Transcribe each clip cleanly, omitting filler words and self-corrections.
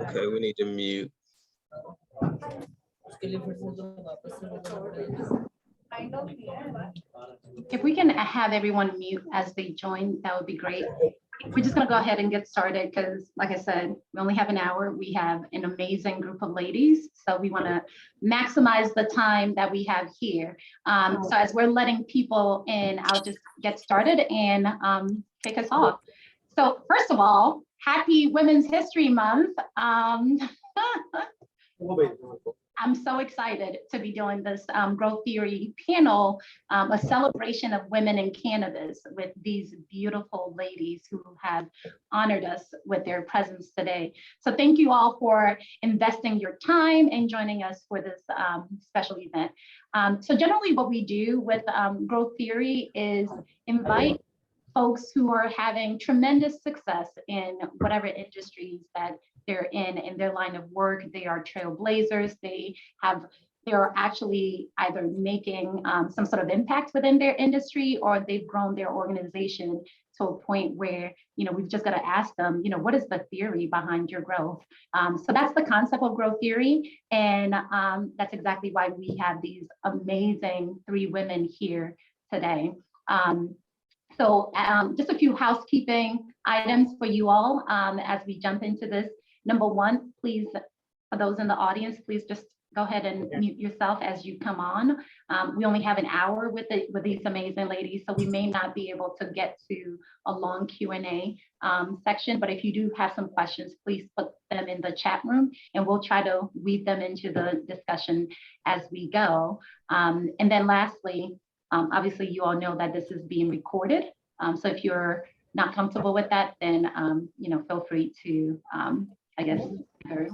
Okay, we need to mute. If we can have everyone mute as they join, that would be great. We're just going to go ahead and get started because, like I said, we only have an hour. We have an amazing group of ladies, so we want to maximize the time that we have here. So as we're letting people in, I'll just get started and kick us off. So first of all, happy Women's History Month. I'm so excited to be doing this growth theory panel, a celebration of women in cannabis with these beautiful ladies who have honored us with their presence today. So thank you all for investing your time and joining us for this special event. So generally what we do with growth theory is invite folks who are having tremendous success in whatever industries that they're in their line of work. They are trailblazers. They're actually either making some sort of impact within their industry, or they've grown their organization to a point where, we've just got to ask them, what is the theory behind your growth? So that's the concept of growth theory. And that's exactly why we have these amazing 3 women here today. So just a few housekeeping items for you all as we jump into this. Number 1, please, for those in the audience, please just go ahead and mute yourself as you come on. We only have an hour with these amazing ladies, so we may not be able to get to a long Q&A section, but if you do have some questions, please put them in the chat room and we'll try to weave them into the discussion as we go. And then lastly, obviously you all know that this is being recorded. So if you're not comfortable with that, then feel free to, I guess, either,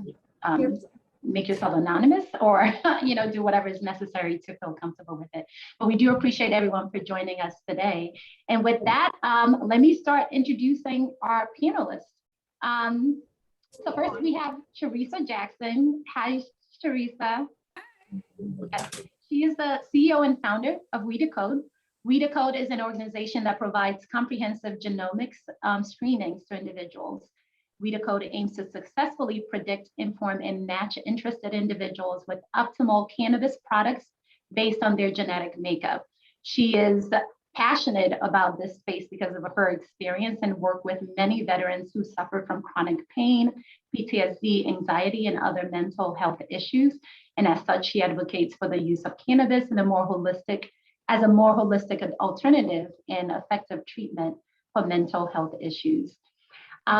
make yourself anonymous or, do whatever is necessary to feel comfortable with it. But we do appreciate everyone for joining us today. And with that, let me start introducing our panelists. So first we have Cherissa Jackson. Hi, Cherissa. She is the CEO and founder of Decode. Decode is an organization that provides comprehensive genomics screenings to individuals. Decode aims to successfully predict, inform, and match interested individuals with optimal cannabis products based on their genetic makeup. She is passionate about this space because of her experience and work with many veterans who suffer from chronic pain, PTSD, anxiety, and other mental health issues. And as such, she advocates for the use of cannabis in a more holistic alternative and effective treatment for mental health issues.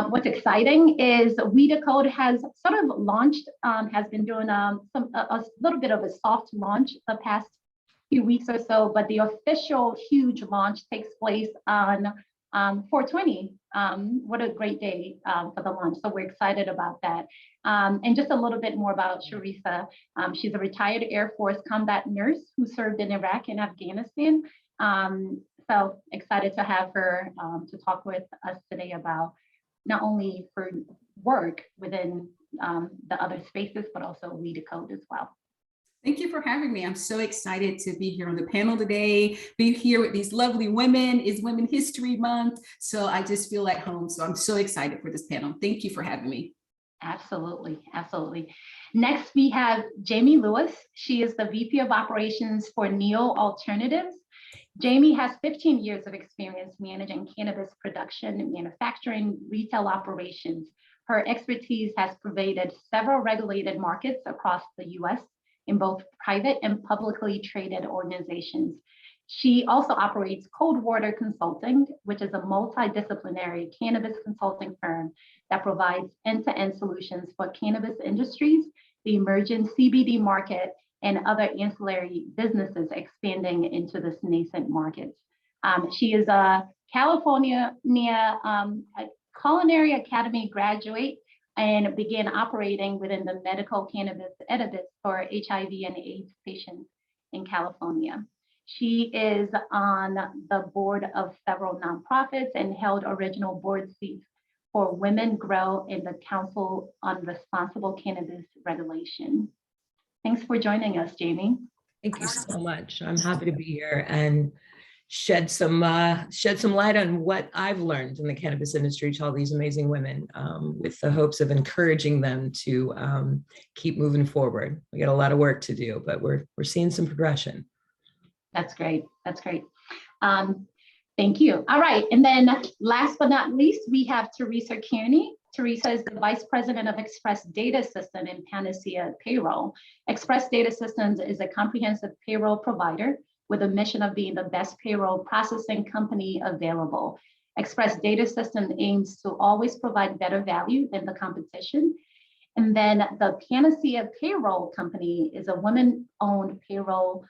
What's exciting is Decode has sort of launched, has been doing a little bit of a soft launch the past few weeks or so, but the official huge launch takes place on 4/20. What a great day for the launch. So we're excited about that. And just a little bit more about Cherissa. She's a retired Air Force combat nurse who served in Iraq and Afghanistan. So excited to have her to talk with us today about not only her work within the other spaces, but also Decode as well. Thank you for having me. I'm so excited to be here on the panel today, be here with these lovely women. It's Women's History Month, so I just feel at home. So I'm so excited for this panel. Thank you for having me. Absolutely, absolutely. Next, we have Jaime Lewis. She is the VP of Operations for Neo Alternatives. Jaime has 15 years of experience managing cannabis production, manufacturing, retail operations. Her expertise has pervaded several regulated markets across the US in both private and publicly traded organizations. She also operates Coldwater Consulting, which is a multidisciplinary cannabis consulting firm that provides end-to-end solutions for cannabis industries, the emerging CBD market, and other ancillary businesses expanding into this nascent market. She is a California Culinary Academy graduate and began operating within the medical cannabis edibles for HIV and AIDS patients in California. She is on the board of several nonprofits and held original board seats for Women Grow in the Council on Responsible Cannabis Regulation. Thanks for joining us, Jaime. Thank you so much. I'm happy to be here and shed some light on what I've learned in the cannabis industry to all these amazing women, with the hopes of encouraging them to keep moving forward. We got a lot of work to do, but we're seeing some progression. That's great. That's great. Thank you. All right. And then last but not least, we have Teresa Kearney. Teresa is the Vice President of Express Data System in Panacea Payroll. Express Data Systems is a comprehensive payroll provider with a mission of being the best payroll processing company available. Express Data System aims to always provide better value than the competition. And then the Panacea Payroll Company is a women-owned payroll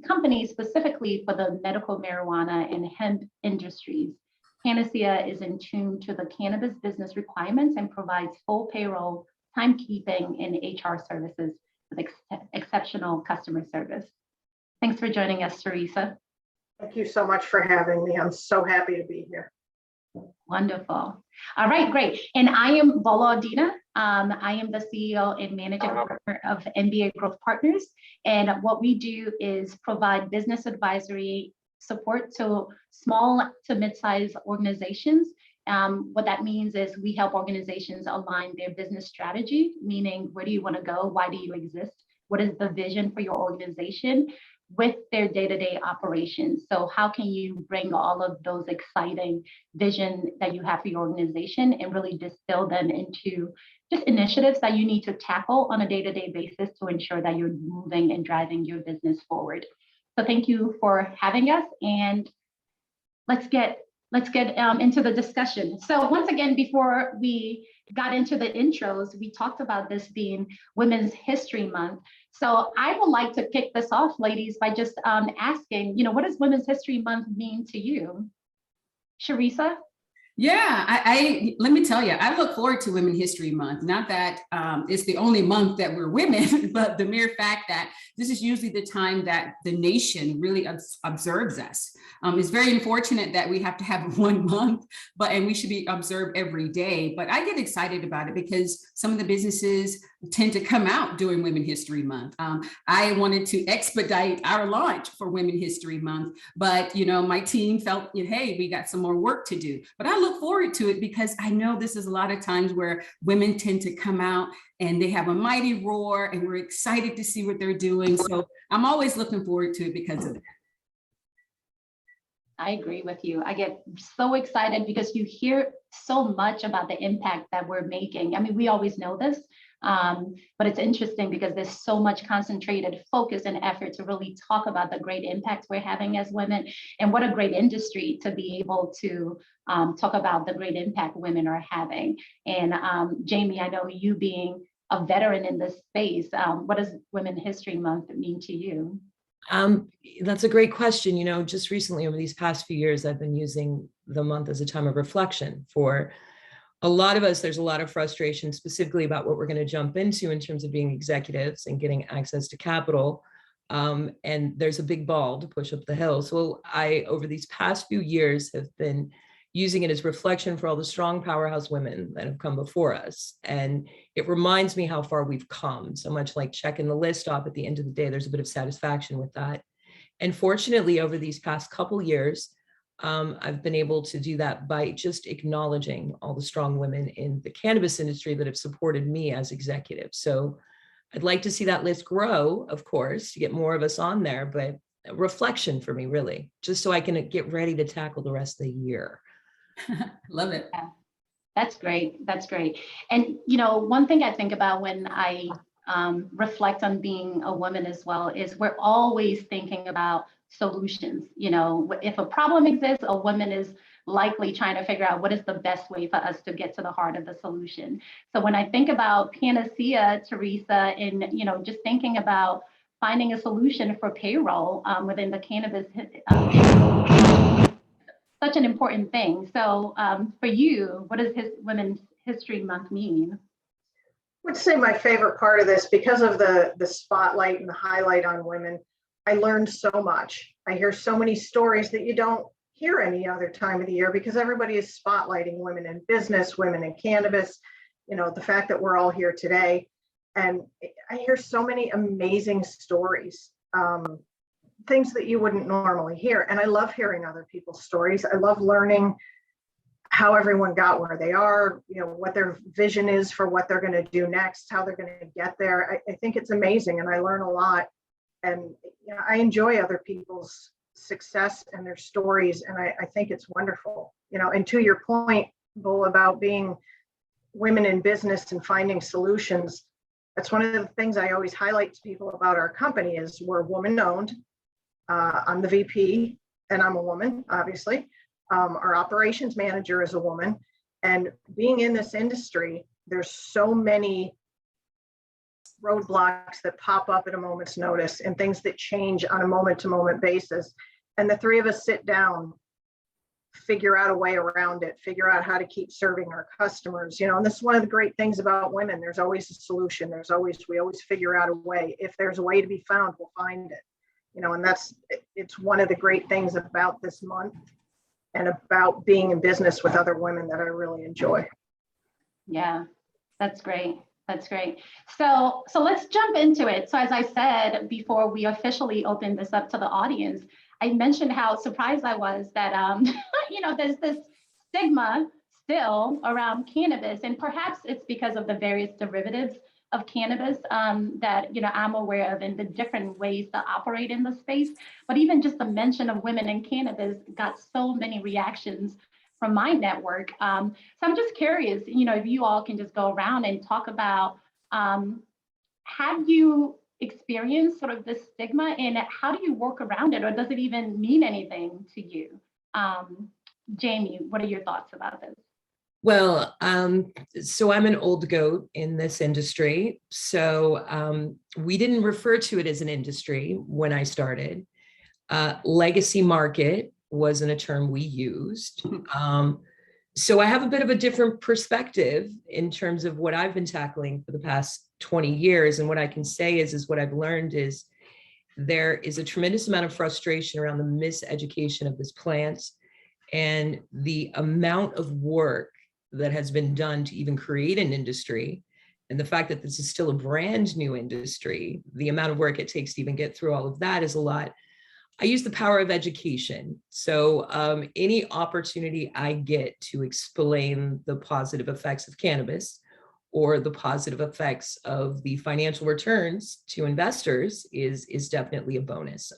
company specifically for the medical marijuana and hemp industries. Panacea is in tune to the cannabis business requirements and provides full payroll, timekeeping, and HR services with exceptional customer service. Thanks for joining us, Teresa. Thank you so much for having me. I'm so happy to be here. Wonderful. All right, great. And I am Volodina. I am the CEO and Managing Partner of NBA Growth Partners. And what we do is provide business advisory support to small to mid-sized organizations. What that means is we help organizations align their business strategy, meaning where do you want to go? Why do you exist? What is the vision for your organization with their day-to-day operations? So how can you bring all of those exciting vision that you have for your organization and really distill them into just initiatives that you need to tackle on a day-to-day basis to ensure that you're moving and driving your business forward. So thank you for having us, and let's get into the discussion. So once again, before we got into the intros, we talked about this being Women's History Month. So I would like to kick this off, ladies, by just asking, what does Women's History Month mean to you? Cherissa? Yeah, I let me tell you, I look forward to Women's History Month. Not that it's the only month that we're women, but the mere fact that this is usually the time that the nation really observes us. It's very unfortunate that we have to have 1 month, and we should be observed every day. But I get excited about it because some of the businesses tend to come out during Women's History Month. I wanted to expedite our launch for Women's History Month, but my team felt, hey, we got some more work to do. But I look forward to it because I know this is a lot of times where women tend to come out and they have a mighty roar and we're excited to see what they're doing. So I'm always looking forward to it because of that. I agree with you. I get so excited because you hear so much about the impact that we're making. I mean, we always know this, but it's interesting because there's so much concentrated focus and effort to really talk about the great impacts we're having as women, and what a great industry to be able to talk about the great impact women are having. And Jaime, I know you being a veteran in this space, what does Women's History Month mean to you? That's a great question. Just recently over these past few years, I've been using the month as a time of reflection. For a lot of us, there's a lot of frustration specifically about what we're going to jump into in terms of being executives and getting access to capital. And there's a big ball to push up the hill. So I, over these past few years, have been using it as reflection for all the strong powerhouse women that have come before us. And it reminds me how far we've come. So much like checking the list off at the end of the day, there's a bit of satisfaction with that. And fortunately, over these past couple years, I've been able to do that by just acknowledging all the strong women in the cannabis industry that have supported me as executive. So I'd like to see that list grow, of course, to get more of us on there, but a reflection for me, really, just so I can get ready to tackle the rest of the year. Love it. Yeah, that's great. That's great. And, one thing I think about when I reflect on being a woman as well is we're always thinking about solutions. If a problem exists, a woman is likely trying to figure out what is the best way for us to get to the heart of the solution. So when I think about Panacea, Teresa, and, just thinking about finding a solution for payroll within the cannabis such an important thing. So for you, what does Women's History Month mean? I would say my favorite part of this, because of the spotlight and the highlight on women, I learned so much. I hear so many stories that you don't hear any other time of the year because everybody is spotlighting women in business, women in cannabis, the fact that we're all here today. And I hear so many amazing stories. things that you wouldn't normally hear. And I love hearing other people's stories. I love learning how everyone got where they are, what their vision is for what they're going to do next, how they're going to get there. I think it's amazing, and I learn a lot. And I enjoy other people's success and their stories, and I think it's wonderful. And to your point, Bull, about being women in business and finding solutions, that's one of the things I always highlight to people about our company is we're woman owned. I'm the VP, and I'm a woman, obviously. Our operations manager is a woman, and being in this industry, there's so many roadblocks that pop up at a moment's notice and things that change on a moment to moment basis. And the three of us sit down, figure out a way around it, figure out how to keep serving our customers, and this is one of the great things about women. There's always a solution. We always figure out a way. If there's a way to be found, we'll find it, and it's one of the great things about this month and about being in business with other women that I really enjoy. Yeah, that's great. That's great. So let's jump into it. So as I said before we officially open this up to the audience, I mentioned how surprised I was that there's this stigma still around cannabis, and perhaps it's because of the various derivatives of cannabis that I'm aware of and the different ways to operate in the space. But even just the mention of women in cannabis got so many reactions from my network. So I'm just curious, if you all can just go around and talk about, have you experienced sort of this stigma, and how do you work around it, or does it even mean anything to you? Jaime, what are your thoughts about this? Well, so I'm an old goat in this industry. So we didn't refer to it as an industry when I started. Legacy market wasn't a term we used. So I have a bit of a different perspective in terms of what I've been tackling for the past 20 years. And what I can say is what I've learned is there is a tremendous amount of frustration around the miseducation of this plant and the amount of work that has been done to even create an industry. And the fact that this is still a brand new industry, the amount of work it takes to even get through all of that is a lot. I use the power of education. So any opportunity I get to explain the positive effects of cannabis or the positive effects of the financial returns to investors is definitely a bonus.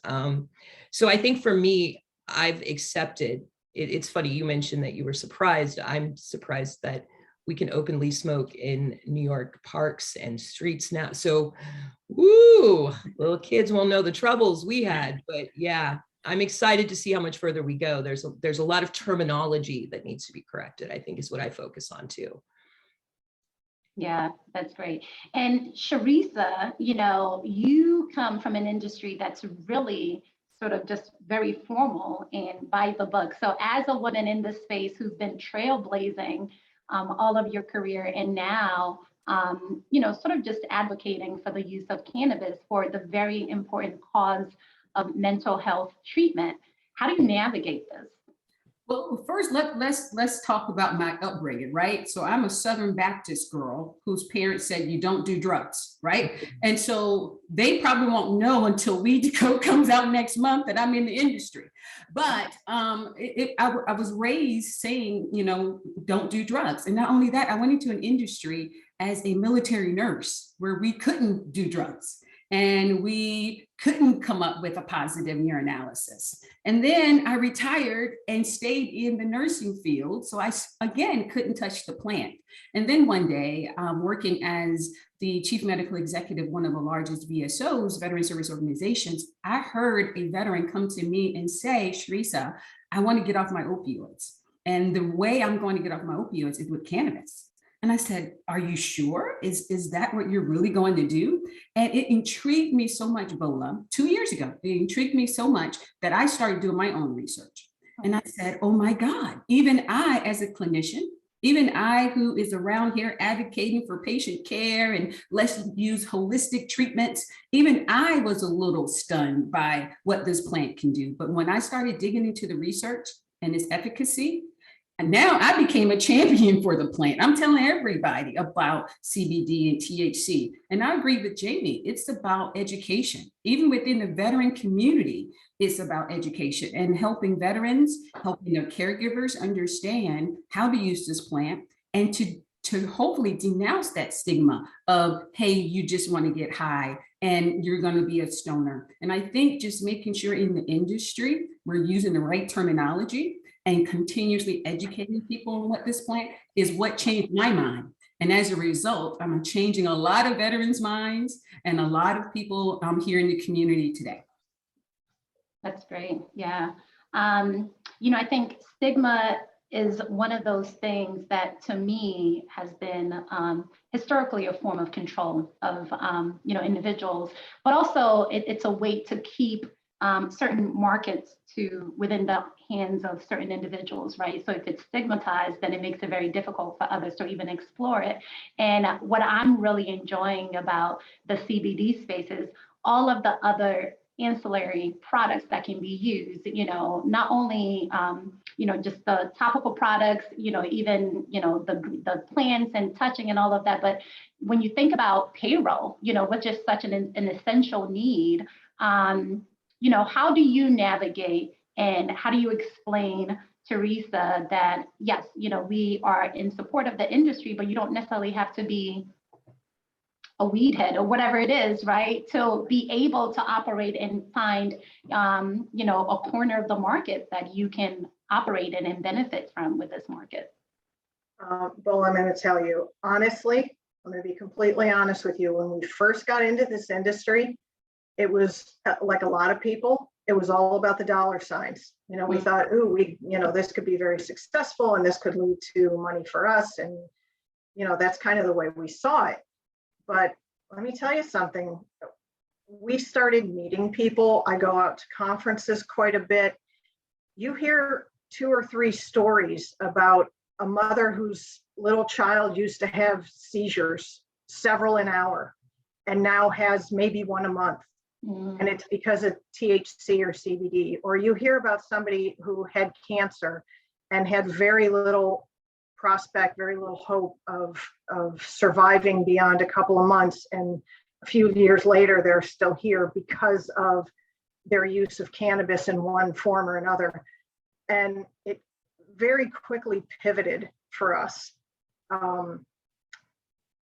So I think for me, I've accepted. It's funny, you mentioned that you were surprised. I'm surprised that we can openly smoke in New York parks and streets now. So, woo, little kids won't know the troubles we had. But yeah, I'm excited to see how much further we go. There's a lot of terminology that needs to be corrected, I think is what I focus on too. Yeah, that's great. And Cherissa, you come from an industry that's really sort of just very formal and by the book. So as a woman in this space who's been trailblazing all of your career, and now, sort of just advocating for the use of cannabis for the very important cause of mental health treatment, how do you navigate this? Well, first, let's talk about my upbringing, right? So I'm a Southern Baptist girl whose parents said you don't do drugs, right? And so they probably won't know until Decode comes out next month that I'm in the industry. But I was raised saying, don't do drugs. And not only that, I went into an industry as a military nurse where we couldn't do drugs. And we couldn't come up with a positive urinalysis. And then I retired and stayed in the nursing field. So I, again, couldn't touch the plant. And then one day, working as the chief medical executive, one of the largest VSOs, veteran service organizations, I heard a veteran come to me and say, Cherissa, I want to get off my opioids. And the way I'm going to get off my opioids is with cannabis. And I said, are you sure? Is that what you're really going to do? And it intrigued me so much, Bola, 2 years ago. It intrigued me so much that I started doing my own research. And I said, oh my God, even I, as a clinician, even I who is around here advocating for patient care and let's use holistic treatments, even I was a little stunned by what this plant can do. But when I started digging into the research and its efficacy, And now I became a champion for the plant. I'm telling everybody about CBD and THC. And I agree with Jaime. It's about education. Even within the veteran community, it's about education and helping veterans, helping their caregivers understand how to use this plant and to hopefully denounce that stigma of, hey, you just want to get high and you're going to be a stoner. And I think just making sure in the industry, we're using the right terminology and continuously educating people on what this plant is what changed my mind. And as a result, I'm changing a lot of veterans' minds and a lot of people here in the community today. That's great. Yeah. I think stigma is one of those things that to me has been historically a form of control of individuals, but also it's a way to keep certain markets within the hands of certain individuals, right? So if it's stigmatized, then it makes it very difficult for others to even explore it. And what I'm really enjoying about the CBD space is all of the other ancillary products that can be used, not only, just the topical products, even, the plants and touching and all of that. But when you think about payroll, which is such an essential need, how do you navigate and how do you explain, Teresa, that yes, we are in support of the industry, but you don't necessarily have to be a weed head or whatever it is, right? To be able to operate and find, a corner of the market that you can operate in and benefit from with this market. Well, I'm going to tell you, honestly, I'm going to be completely honest with you. When we first got into this industry, it was like a lot of people, it was all about the dollar signs. We thought, ooh, this could be very successful and this could lead to money for us. And, that's kind of the way we saw it. But let me tell you something. We started meeting people. I go out to conferences quite a bit. You hear 2 or 3 stories about a mother whose little child used to have seizures, several an hour, and now has maybe 1 a month. And it's because of THC or CBD. Or you hear about somebody who had cancer and had very little prospect, very little hope of surviving beyond a couple of months. And a few years later, they're still here because of their use of cannabis in one form or another. And it very quickly pivoted for us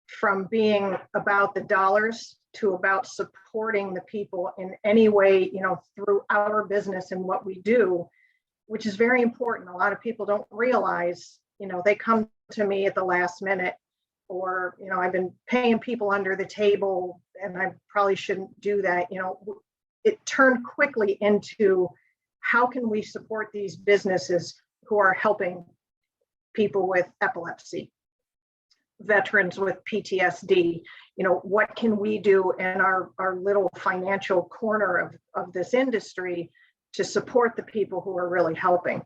from being about the dollars to about supporting the people in any way, through our business and what we do, which is very important. A lot of people don't realize, they come to me at the last minute, or, I've been paying people under the table and I probably shouldn't do that. It turned quickly into how can we support these businesses who are helping people with epilepsy, veterans with PTSD, what can we do in our little financial corner of this industry to support the people who are really helping?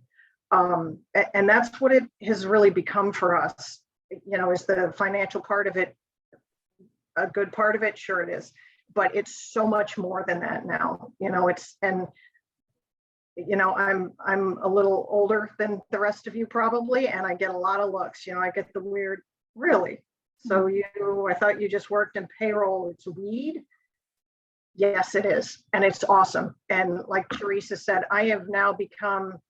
And that's what it has really become for us. Is the financial part of it a good part of it? Sure it is, but it's so much more than that now. I'm a little older than the rest of you probably, and I get a lot of looks. I get the weird, really? So I thought you just worked in payroll. It's weed? Yes, it is. And it's awesome. And like Teresa said, I have now become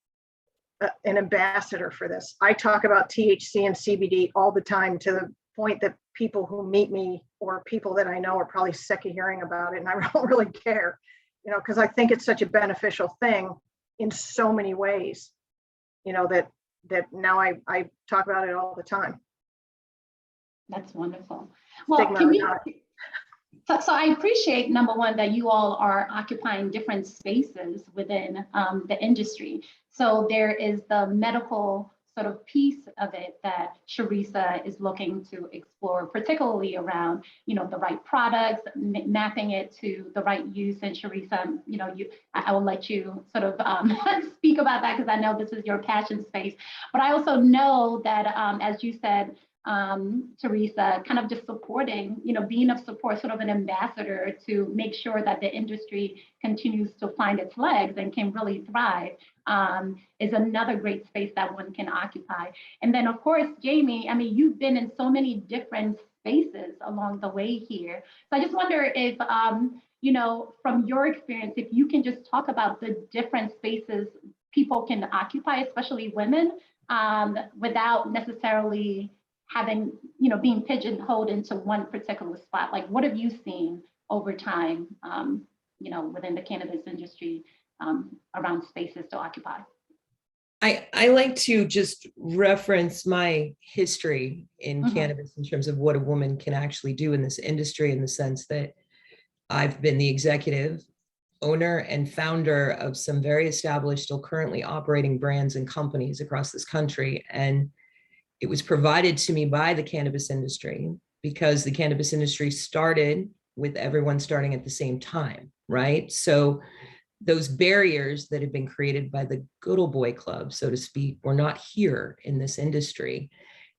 an ambassador for this. I talk about THC and CBD all the time, to the point that people who meet me or people that I know are probably sick of hearing about it. And I don't really care, because I think it's such a beneficial thing in so many ways, that now I talk about it all the time. That's wonderful. Well, so I appreciate, number one, that you all are occupying different spaces within the industry. So there is the medical sort of piece of it that Cherissa is looking to explore, particularly around, the right products, mapping it to the right use. And Cherissa, I will let you sort of speak about that, because I know this is your passion space. But I also know that, as you said, Teresa, kind of just supporting, being of support, sort of an ambassador to make sure that the industry continues to find its legs and can really thrive, is another great space that one can occupy. And then, of course, Jaime, I mean, you've been in so many different spaces along the way here. So I just wonder if, from your experience, if you can just talk about the different spaces people can occupy, especially women, without necessarily having, being pigeonholed into one particular spot. Like, what have you seen over time, within the cannabis industry around spaces to occupy? I like to just reference my history in cannabis in terms of what a woman can actually do in this industry, in the sense that I've been the executive owner and founder of some very established, still currently operating brands and companies across this country. And it was provided to me by the cannabis industry, because the cannabis industry started with everyone starting at the same time, right? So those barriers that had been created by the good old boy club, so to speak, were not here in this industry.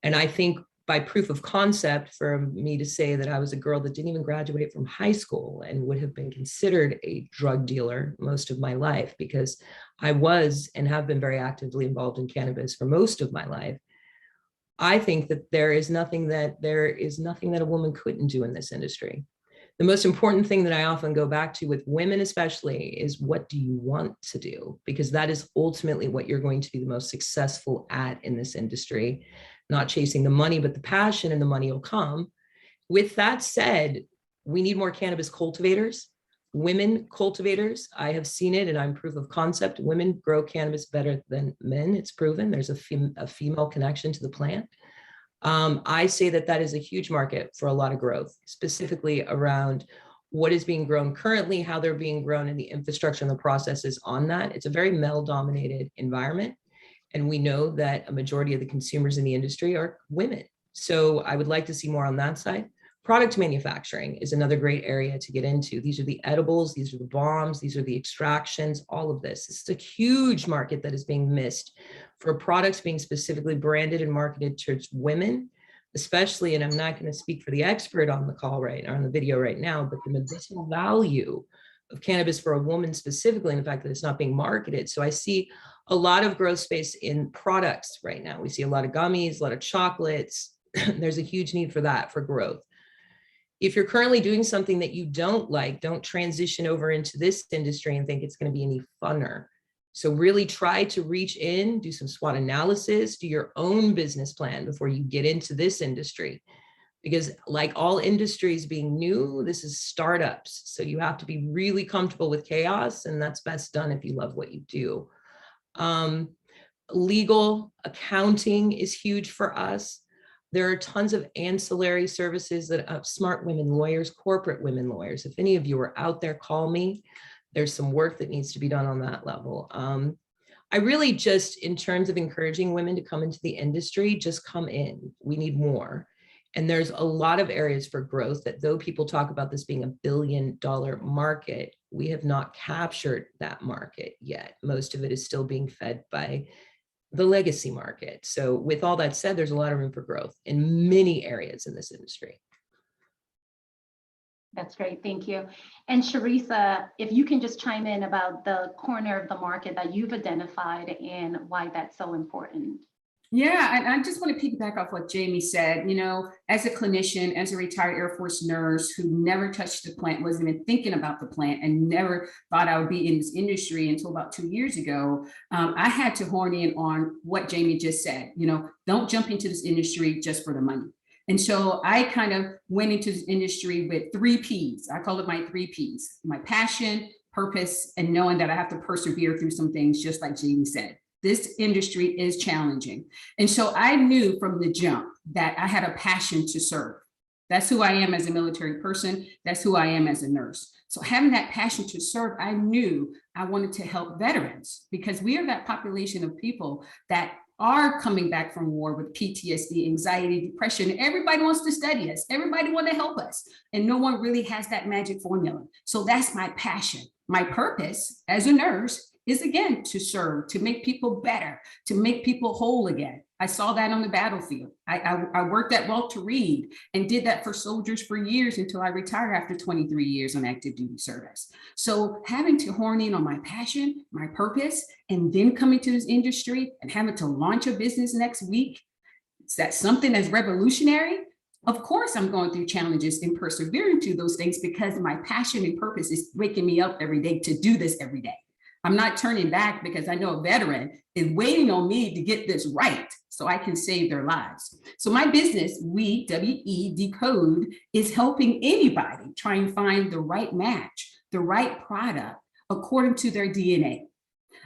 And I think by proof of concept, for me to say that I was a girl that didn't even graduate from high school and would have been considered a drug dealer most of my life, because I was and have been very actively involved in cannabis for most of my life. I think that there is nothing that a woman couldn't do in this industry. The most important thing that I often go back to with women especially is, what do you want to do? Because that is ultimately what you're going to be the most successful at in this industry. Not chasing the money, but the passion, and the money will come. With that said, we need more cannabis cultivators, women cultivators. I have seen it, and I'm proof of concept. Women grow cannabis better than men. It's proven. There's a female connection to the plant. I say that is a huge market for a lot of growth, specifically around what is being grown currently, how they're being grown, and the infrastructure and the processes on that. It's a very male-dominated environment. And we know that a majority of the consumers in the industry are women. So I would like to see more on that side. Product manufacturing is another great area to get into. These are the edibles, these are the bombs, these are the extractions, all of this. It's a huge market that is being missed for products being specifically branded and marketed towards women, especially, and I'm not going to speak for the expert on the call on the video right now, but the medicinal value of cannabis for a woman specifically, and the fact that it's not being marketed. So I see a lot of growth space in products right now. We see a lot of gummies, a lot of chocolates. There's a huge need for that, for growth. If you're currently doing something that you don't like, don't transition over into this industry and think it's going to be any funner. So really try to reach in, do some SWOT analysis, do your own business plan before you get into this industry. Because like all industries being new, this is startups. So you have to be really comfortable with chaos, and that's best done if you love what you do. Legal, accounting is huge for us. There are tons of ancillary services that smart women lawyers, corporate women lawyers. If any of you are out there, call me. There's some work that needs to be done on that level. I really just, in terms of encouraging women to come into the industry, just come in. We need more. And there's a lot of areas for growth that, though people talk about this being $1 billion market, we have not captured that market yet. Most of it is still being fed by the legacy market. So with all that said, there's a lot of room for growth in many areas in this industry. That's great, thank you. And Cherissa, if you can just chime in about the corner of the market that you've identified and why that's so important. Yeah, and I just want to piggyback off what Jaime said. As a clinician, as a retired Air Force nurse who never touched the plant, wasn't even thinking about the plant, and never thought I would be in this industry until about 2 years ago, I had to hone in on what Jaime just said. Don't jump into this industry just for the money. And so I kind of went into this industry with 3 Ps. I call it my 3 Ps: my passion, purpose, and knowing that I have to persevere through some things, just like Jaime said. This industry is challenging. And so I knew from the jump that I had a passion to serve. That's who I am as a military person. That's who I am as a nurse. So having that passion to serve, I knew I wanted to help veterans, because we are that population of people that are coming back from war with PTSD, anxiety, depression. Everybody wants to study us. Everybody wants to help us. And no one really has that magic formula. So that's my passion. My purpose as a nurse is, again, to serve, to make people better, to make people whole again. I saw that on the battlefield. I worked at Walter Reed and did that for soldiers for years until I retired after 23 years on active duty service. So having to hone in on my passion, my purpose, and then coming to this industry and having to launch a business next week, that's something that's revolutionary. Of course, I'm going through challenges and persevering through those things because my passion and purpose is waking me up every day to do this every day. I'm not turning back because I know a veteran is waiting on me to get this right so I can save their lives. So my business, we, Decode, is helping anybody try and find the right match, the right product according to their DNA.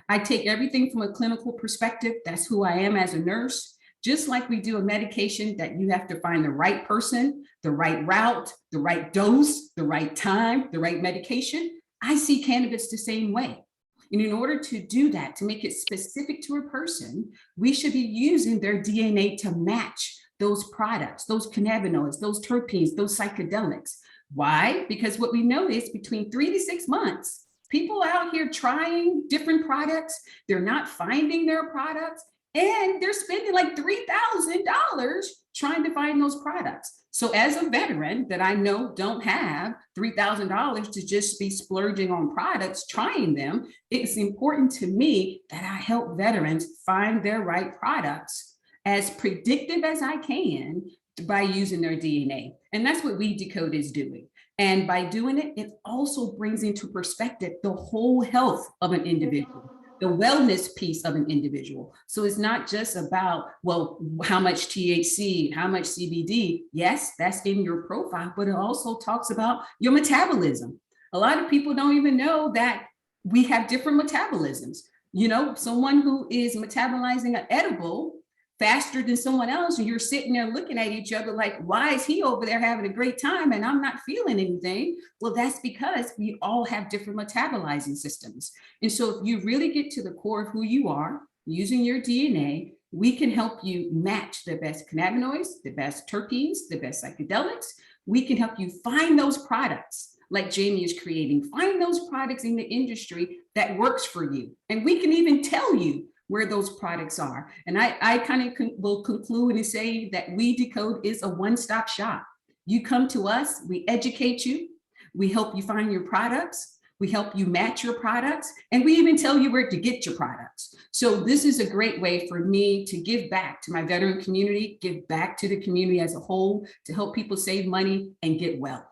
I take everything from a clinical perspective. That's who I am as a nurse. Just like we do a medication that you have to find the right person, the right route, the right dose, the right time, the right medication, I see cannabis the same way. And in order to do that, to make it specific to a person, we should be using their DNA to match those products, those cannabinoids, those terpenes, those psychedelics. Why? Because what we know is between 3 to 6 months, people out here trying different products, they're not finding their products, and they're spending like $3,000 trying to find those products. So as a veteran that I know don't have $3,000 to just be splurging on products, trying them, it's important to me that I help veterans find their right products as predictive as I can by using their DNA. And that's what We Decode is doing. And by doing it, it also brings into perspective the whole health of an individual, the wellness piece of an individual. So it's not just about, well, how much THC, how much CBD. Yes, that's in your profile, but it also talks about your metabolism. A lot of people don't even know that we have different metabolisms. You know, someone who is metabolizing an edible faster than someone else, and you're sitting there looking at each other like, why is he over there having a great time and I'm not feeling anything? Well, that's because we all have different metabolizing systems. And so if you really get to the core of who you are using your DNA, we can help you match the best cannabinoids, the best terpenes, the best psychedelics. We can help you find those products like Jaime is creating, find those products in the industry that works for you. And we can even tell you where those products are. And I kind of will conclude and say that We Decode is a one-stop shop. You come to us, we educate you, we help you find your products, we help you match your products, and we even tell you where to get your products. So this is a great way for me to give back to my veteran community, give back to the community as a whole, to help people save money and get well.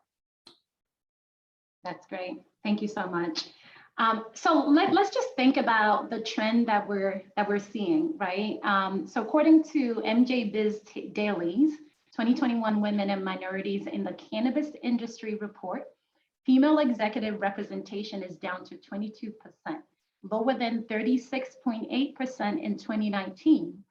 That's great. Thank you so much. So let's just think about the trend that we're seeing, right? So according to MJ Biz Daily's 2021 Women and Minorities in the Cannabis Industry Report, female executive representation is down to 22%, lower than 36.8% in 2019.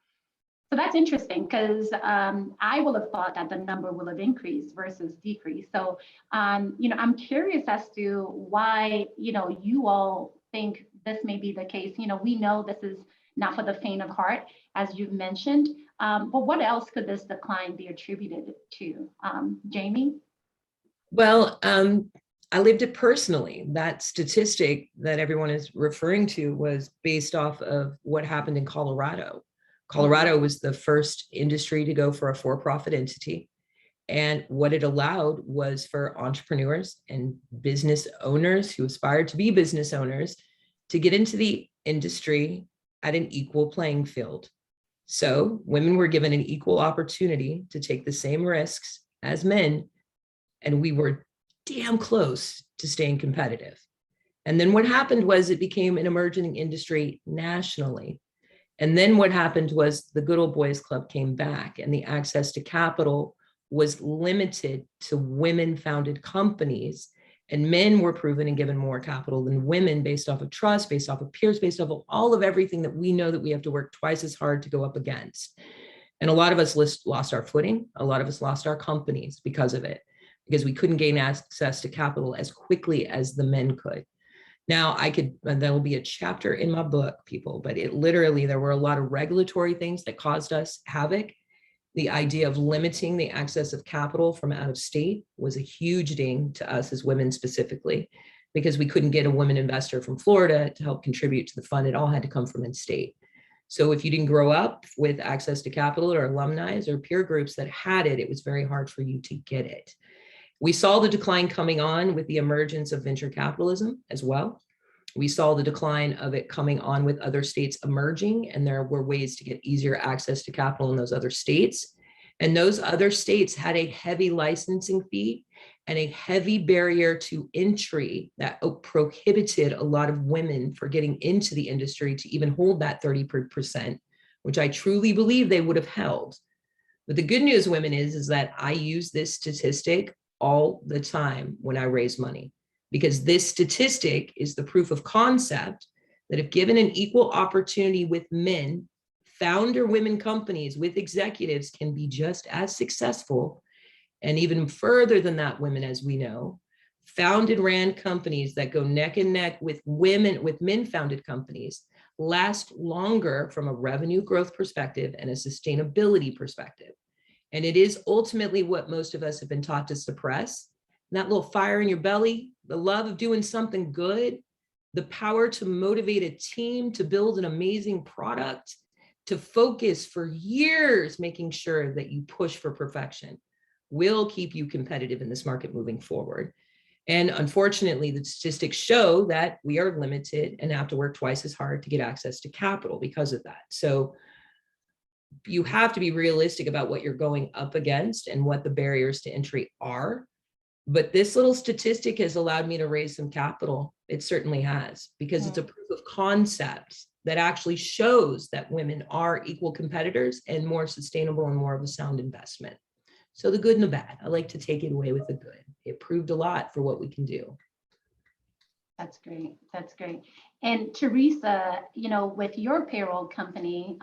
So that's interesting because I will have thought that the number will have increased versus decreased. So, I'm curious as to why, you all think this may be the case. We know this is not for the faint of heart, as you've mentioned, but what else could this decline be attributed to? Jaime? Well, I lived it personally. That statistic that everyone is referring to was based off of what happened in Colorado. Colorado was the first industry to go for a for-profit entity. And what it allowed was for entrepreneurs and business owners who aspired to be business owners to get into the industry at an equal playing field. So women were given an equal opportunity to take the same risks as men, and we were damn close to staying competitive. And then what happened was it became an emerging industry nationally. And then what happened was the Good Old Boys Club came back and the access to capital was limited to women-founded companies, and men were proven and given more capital than women based off of trust, based off of peers, based off of all of everything that we know that we have to work twice as hard to go up against. And a lot of us lost our footing. A lot of us lost our companies because of it, because we couldn't gain access to capital as quickly as the men could. Now there will be a chapter in my book, people, but there were a lot of regulatory things that caused us havoc. The idea of limiting the access of capital from out of state was a huge ding to us as women specifically, because we couldn't get a woman investor from Florida to help contribute to the fund. It all had to come from in state. So if you didn't grow up with access to capital or alumni or peer groups that had it, it was very hard for you to get it. We saw the decline coming on with the emergence of venture capitalism as well. We saw the decline of it coming on with other states emerging, and there were ways to get easier access to capital in those other states. And those other states had a heavy licensing fee and a heavy barrier to entry that prohibited a lot of women for getting into the industry to even hold that 30%, which I truly believe they would have held. But the good news, women, is that I use this statistic all the time when I raise money, because this statistic is the proof of concept that if given an equal opportunity with men, founder women companies with executives can be just as successful. And even further than that, women, as we know, founded ran companies that go neck and neck with women, with men founded companies, last longer from a revenue growth perspective and a sustainability perspective. And it is ultimately what most of us have been taught to suppress. That little fire in your belly, the love of doing something good, the power to motivate a team to build an amazing product, to focus for years, making sure that you push for perfection, will keep you competitive in this market moving forward. And unfortunately, the statistics show that we are limited and have to work twice as hard to get access to capital because of that. So you have to be realistic about what you're going up against and what the barriers to entry are. But this little statistic has allowed me to raise some capital. It certainly has, because it's a proof of concept that actually shows that women are equal competitors and more sustainable and more of a sound investment. So the good and the bad, I like to take it away with the good. It proved a lot for what we can do. That's great. That's great. And Teresa, you know, with your payroll company,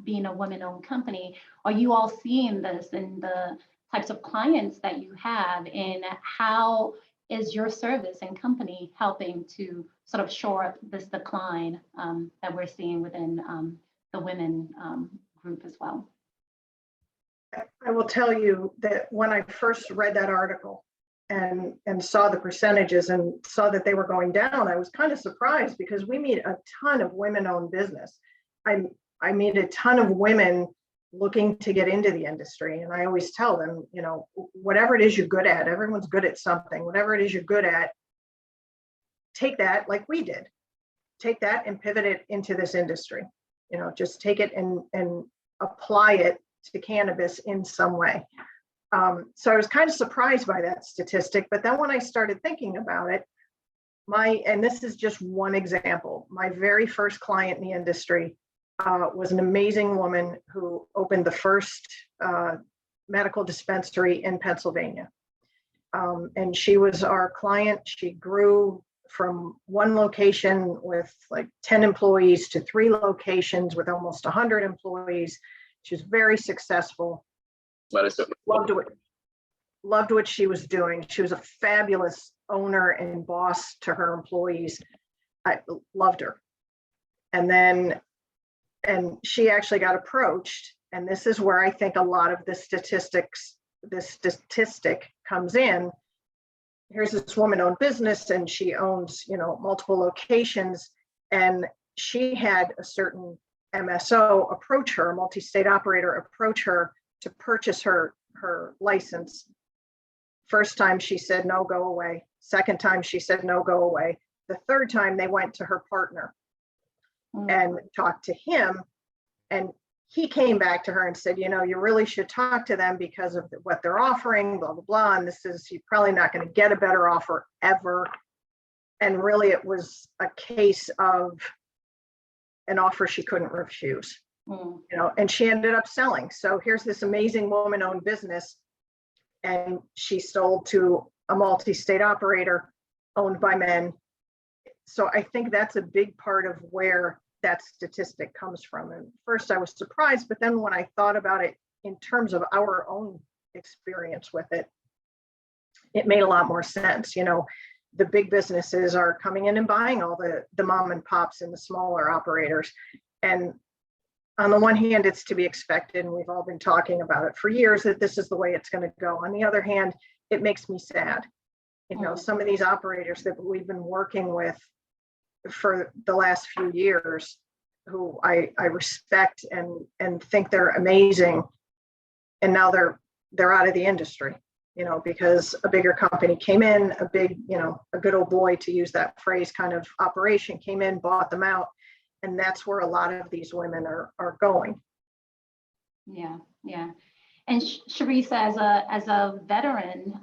being a woman-owned company, are you all seeing this in the types of clients that you have, and how is your service and company helping to sort of shore up this decline that we're seeing within the women group as well? I will tell you that when I first read that article and saw the percentages and saw that they were going down, I was kind of surprised, because we meet a ton of women-owned business. I meet a ton of women looking to get into the industry. And I always tell them, you know, whatever it is you're good at, everyone's good at something, whatever it is you're good at, take that like we did. Take that and pivot it into this industry. You know, just take it and apply it to cannabis in some way. So I was kind of surprised by that statistic, but then when I started thinking about it, and this is just one example, my very first client in the industry was an amazing woman who opened the first medical dispensary in Pennsylvania. And she was our client. She grew from one location with like 10 employees to 3 locations with almost 100 employees. She was very successful. Loved what she was doing. She was a fabulous owner and boss to her employees. I loved her. And she actually got approached. And this is where I think a lot of this statistic comes in. Here's this woman-owned business, and she owns, you know, multiple locations. And she had a certain MSO approach her, a multi-state operator approach her to purchase her license. First time she said, no, go away. Second time she said, no, go away. The third time they went to her partner and talked to him. And he came back to her and said, you know, you really should talk to them because of what they're offering, blah, blah, blah. And you're probably not going to get a better offer ever. And really it was a case of an offer she couldn't refuse. You know, and she ended up selling. So here's this amazing woman-owned business, and she sold to a multi-state operator owned by men. So I think that's a big part of where that statistic comes from. And first I was surprised, but then when I thought about it in terms of our own experience with it, it made a lot more sense. You know, the big businesses are coming in and buying all the mom and pops and the smaller operators. And on the one hand, it's to be expected, and we've all been talking about it for years, that this is the way it's going to go. On the other hand, it makes me sad. You know, some of these operators that we've been working with for the last few years, who I respect and think they're amazing. And now they're out of the industry, because a bigger company came in, a big, a good old boy, to use that phrase, kind of operation came in, bought them out. And that's where a lot of these women are going. Yeah, yeah. And Cherissa, as a veteran,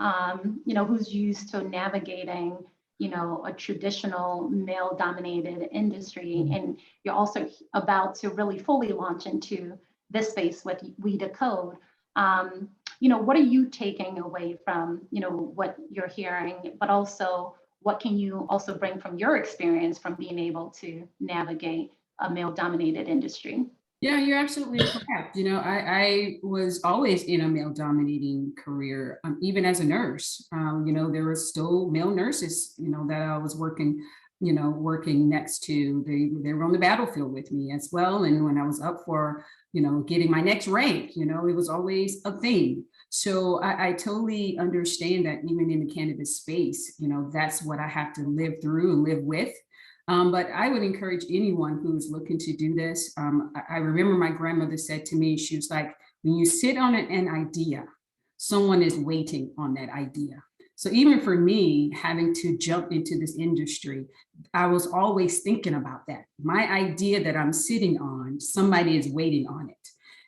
who's used to navigating, a traditional male-dominated industry, and you're also about to really fully launch into this space with We Decode. What are you taking away from, what you're hearing, but also what can you also bring from your experience from being able to navigate a male-dominated industry? Yeah, you're absolutely correct. I was always in a male-dominating career, even as a nurse. There were still male nurses, that I was working next to. They were on the battlefield with me as well. And when I was up for, getting my next rank, it was always a thing. So I totally understand that even in the cannabis space, that's what I have to live through and live with. But I would encourage anyone who's looking to do this. I remember my grandmother said to me, she was like, when you sit on an idea, someone is waiting on that idea. So even for me, having to jump into this industry, I was always thinking about that. My idea that I'm sitting on, somebody is waiting on it.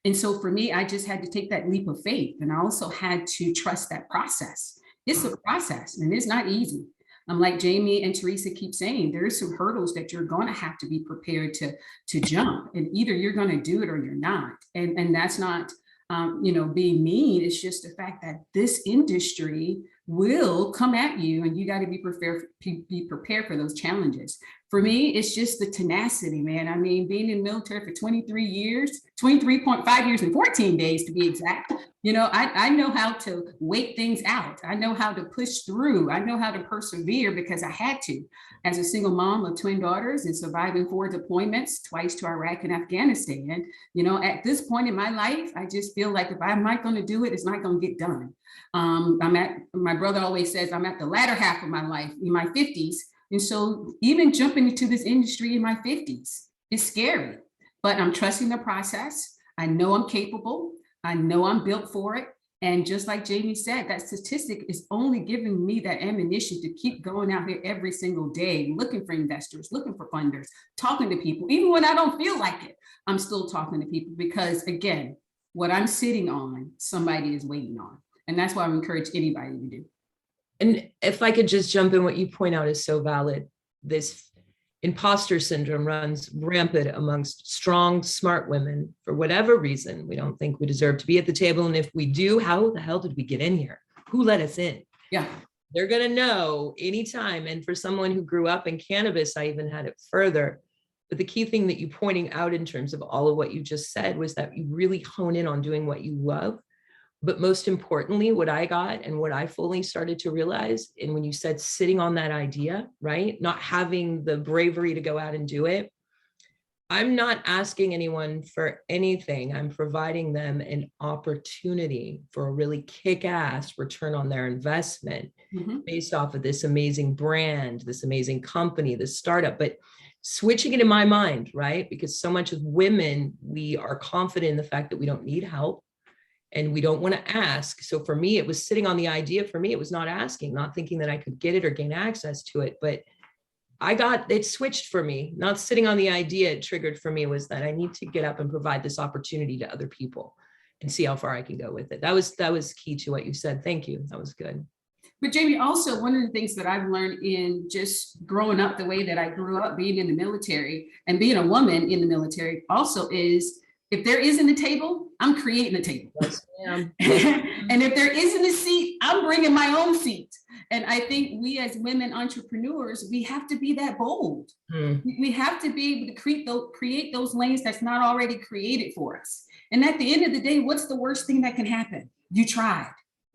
And so for me, I just had to take that leap of faith. And I also had to trust that process. It's a process and it's not easy. Like Jaime and Teresa keep saying, there's some hurdles that you're going to have to be prepared to jump, and either you're going to do it or you're not. And that's not, being mean. It's just the fact that this industry will come at you, and you got to be prepared for those challenges. For me, it's just the tenacity, man. I mean, being in the military for 23 years, 23.5 years and 14 days to be exact. I know how to wait things out. I know how to push through. I know how to persevere because I had to. As a single mom of twin daughters and surviving 4 deployments, twice to Iraq and Afghanistan, at this point in my life, I just feel like if I'm not going to do it, it's not going to get done. My brother always says, I'm at the latter half of my life, in my 50s. And so even jumping into this industry in my 50s is scary, but I'm trusting the process. I know I'm capable. I know I'm built for it. And just like Jaime said, that statistic is only giving me that ammunition to keep going out here every single day, looking for investors, looking for funders, talking to people. Even when I don't feel like it, I'm still talking to people because, again, what I'm sitting on, somebody is waiting on. And that's what I encourage anybody to do. And if I could just jump in, what you point out is so valid. This imposter syndrome runs rampant amongst strong, smart women. For whatever reason, we don't think we deserve to be at the table. And if we do, how the hell did we get in here? Who let us in? Yeah. They're going to know anytime. And for someone who grew up in cannabis, I even had it further. But the key thing that you pointing out in terms of all of what you just said was that you really hone in on doing what you love. But most importantly, what I got and what I fully started to realize, and when you said sitting on that idea, right, not having the bravery to go out and do it, I'm not asking anyone for anything. I'm providing them an opportunity for a really kick-ass return on their investment based off of this amazing brand, this amazing company, this startup. But switching it in my mind, right, because so much of women, we are confident in the fact that we don't need help. And we don't want to ask. So for me, it was sitting on the idea. For me, it was not asking, not thinking that I could get it or gain access to it. But it switched for me, not sitting on the idea. It triggered for me was that I need to get up and provide this opportunity to other people and see how far I can go with it. That was key to what you said. Thank you. That was good. But Jaime, also one of the things that I've learned in just growing up the way that I grew up, being in the military and being a woman in the military also is, if there isn't a table, I'm creating a table. Yes, and if there isn't a seat, I'm bringing my own seat. And I think we as women entrepreneurs, we have to be that bold. We have to be able to create those lanes that's not already created for us. And at the end of the day, what's the worst thing that can happen? You tried.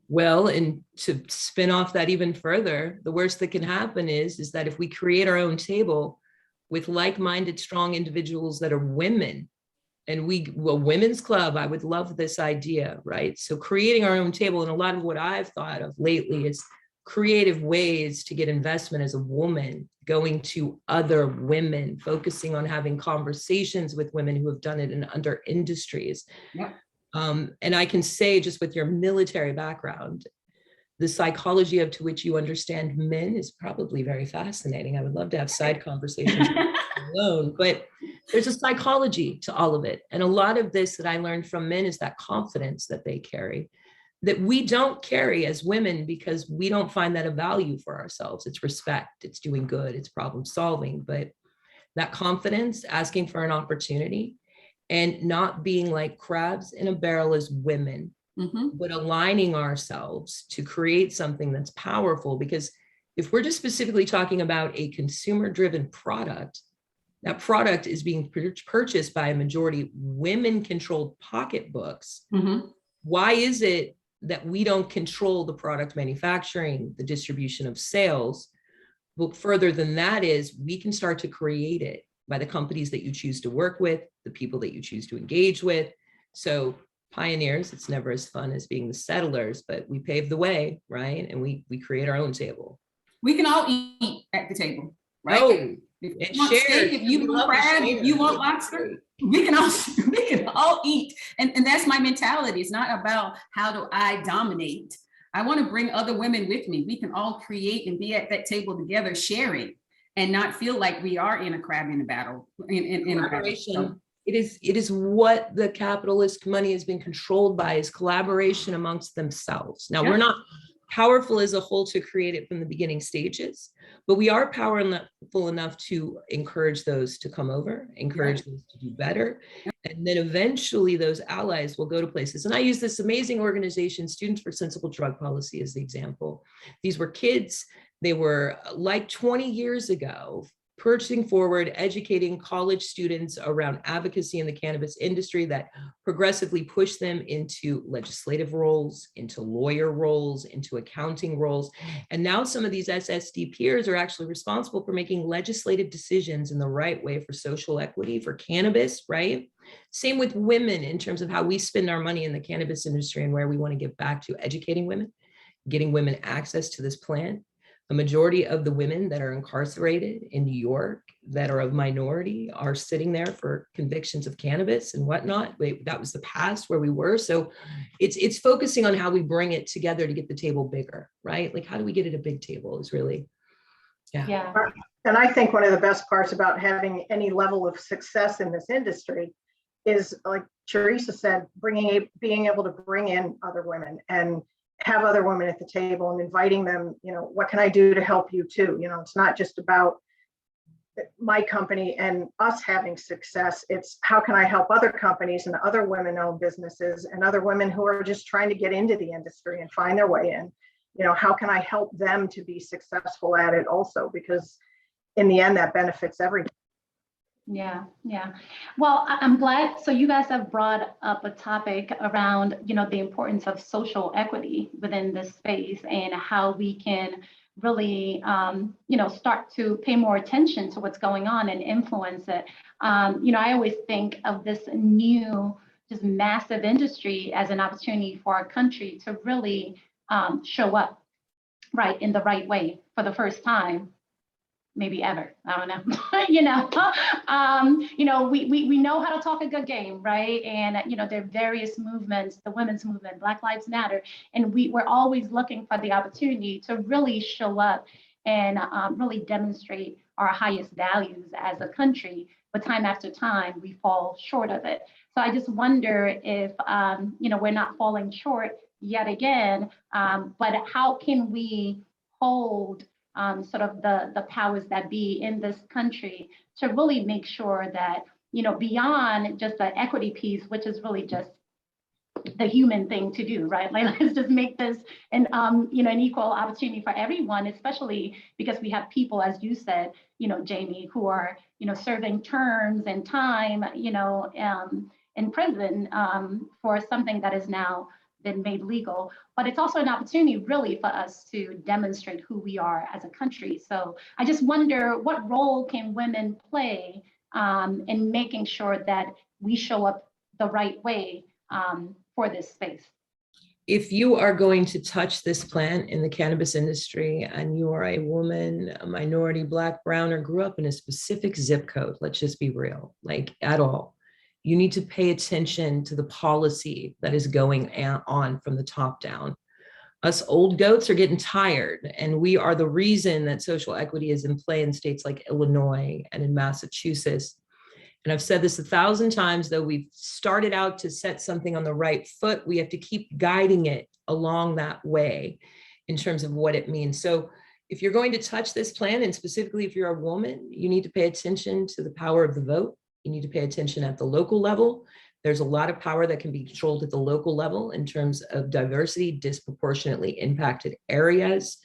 Well, and to spin off that even further, the worst that can happen is that if we create our own table with like-minded, strong individuals that are women, and women's club, I would love this idea, right? So creating our own table, and a lot of what I've thought of lately is creative ways to get investment as a woman, going to other women, focusing on having conversations with women who have done it in other industries. Yeah. And I can say, just with your military background, the psychology to which you understand men is probably very fascinating. I would love to have side conversations alone, but there's a psychology to all of it. And a lot of this that I learned from men is that confidence that they carry, that we don't carry as women, because we don't find that a value for ourselves. It's respect, it's doing good, it's problem solving, but that confidence, asking for an opportunity, and not being like crabs in a barrel as women, but aligning ourselves to create something that's powerful. Because if we're just specifically talking about a consumer-driven product, that product is being purchased by a majority women-controlled pocketbooks. Why is it that we don't control the product manufacturing, the distribution of sales? But further than that is, we can start to create it by the companies that you choose to work with, the people that you choose to engage with. So pioneers, it's never as fun as being the settlers, but we pave the way, right? And we create our own table. We can all eat at the table, right? Oh, if you want steak, if you want crab, if you want lobster, we can all eat. And that's my mentality. It's not about how do I dominate. I want to bring other women with me. We can all create and be at that table together, sharing, and not feel like we are in a crab in a battle. In a battle. So, it is what the capitalist money has been controlled by, is collaboration amongst themselves. Now, we're not powerful as a whole to create it from the beginning stages, but we are powerful enough to encourage those to come over, encourage those to do better. And then eventually those allies will go to places. And I use this amazing organization, Students for Sensible Drug Policy, as the example. These were kids. They were like 20 years ago, pushing forward, educating college students around advocacy in the cannabis industry, that progressively pushed them into legislative roles, into lawyer roles, into accounting roles. And now some of these SSD peers are actually responsible for making legislative decisions in the right way for social equity, for cannabis, right? Same with women in terms of how we spend our money in the cannabis industry and where we want to get back to educating women, getting women access to this plant. A majority of the women that are incarcerated in New York that are of minority are sitting there for convictions of cannabis and whatnot. That was the past where we were. So it's focusing on how we bring it together to get the table bigger, right? Like, how do we get it a big table is really, Yeah. And I think one of the best parts about having any level of success in this industry is, like Cherissa said, being able to bring in other women and have other women at the table and inviting them, what can I do to help you too? It's not just about my company and us having success. It's how can I help other companies and other women-owned businesses and other women who are just trying to get into the industry and find their way in. How can I help them to be successful at it also? Because in the end, that benefits everybody. Yeah. Well, I'm glad. So you guys have brought up a topic around, the importance of social equity within this space and how we can really, start to pay more attention to what's going on and influence it. I always think of this new, just massive industry as an opportunity for our country to really show up right in the right way for the first time. Maybe ever, I don't know. We know how to talk a good game, right? And there are various movements, the women's movement, Black Lives Matter, and we're always looking for the opportunity to really show up and really demonstrate our highest values as a country. But time after time, we fall short of it. So I just wonder if we're not falling short yet again. But how can we hold sort of the powers that be in this country to really make sure that, beyond just the equity piece, which is really just the human thing to do, right? Like, let's just make this an equal opportunity for everyone, especially because we have people, as you said, Jaime, who are, serving terms and time, in prison for something that is now been made legal, but it's also an opportunity really for us to demonstrate who we are as a country. So I just wonder, what role can women play in making sure that we show up the right way for this space? if you are going to touch this plant in the cannabis industry and you are a woman, a minority, Black, brown, or grew up in a specific zip code, let's just be real, like at all, you need to pay attention to the policy that is going on from the top down. Us old goats are getting tired, and we are the reason that social equity is in play in states like Illinois and in Massachusetts. And I've said this 1,000 times, though we've started out to set something on the right foot, we have to keep guiding it along that way in terms of what it means. So if you're going to touch this plan, and specifically if you're a woman, you need to pay attention to the power of the vote. You need to pay attention at the local level. There's a lot of power that can be controlled at the local level in terms of diversity, disproportionately impacted areas.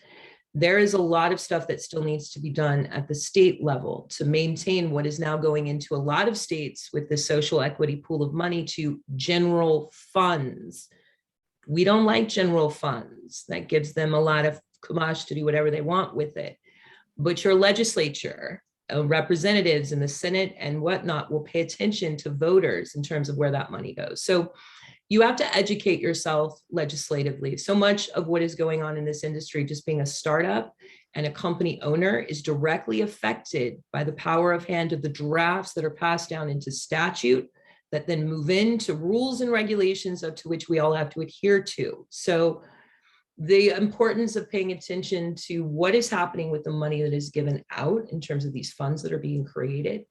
There is a lot of stuff that still needs to be done at the state level to maintain what is now going into a lot of states with the social equity pool of money to general funds. We don't like general funds. That gives them a lot of cumash to do whatever they want with it. But your legislature, representatives in the Senate and whatnot will pay attention to voters in terms of where that money goes. So you have to educate yourself legislatively. So much of what is going on in this industry, just being a startup and a company owner, is directly affected by the power of hand of the drafts that are passed down into statute that then move into rules and regulations up to which we all have to adhere to. So the importance of paying attention to what is happening with the money that is given out in terms of these funds that are being created.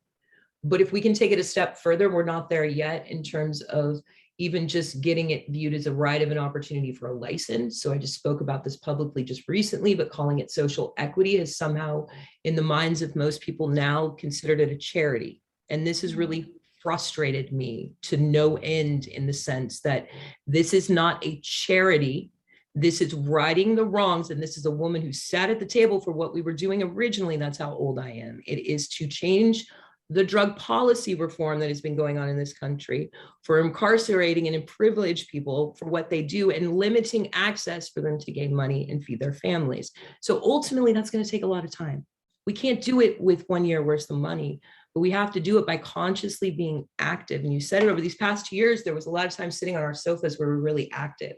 But if we can take it a step further, we're not there yet in terms of even just getting it viewed as a right of an opportunity for a license. So I just spoke about this publicly just recently, but calling it social equity is somehow in the minds of most people now considered it a charity. And this has really frustrated me to no end in the sense that this is not a charity. This is righting the wrongs. And this is a woman who sat at the table for what we were doing originally. That's how old I am. It is to change the drug policy reform that has been going on in this country for incarcerating and privileged people for what they do and limiting access for them to gain money and feed their families. So ultimately, that's going to take a lot of time. We can't do it with 1 year worth of money, but we have to do it by consciously being active. And you said it, over these past 2 years, there was a lot of time sitting on our sofas where we're really active.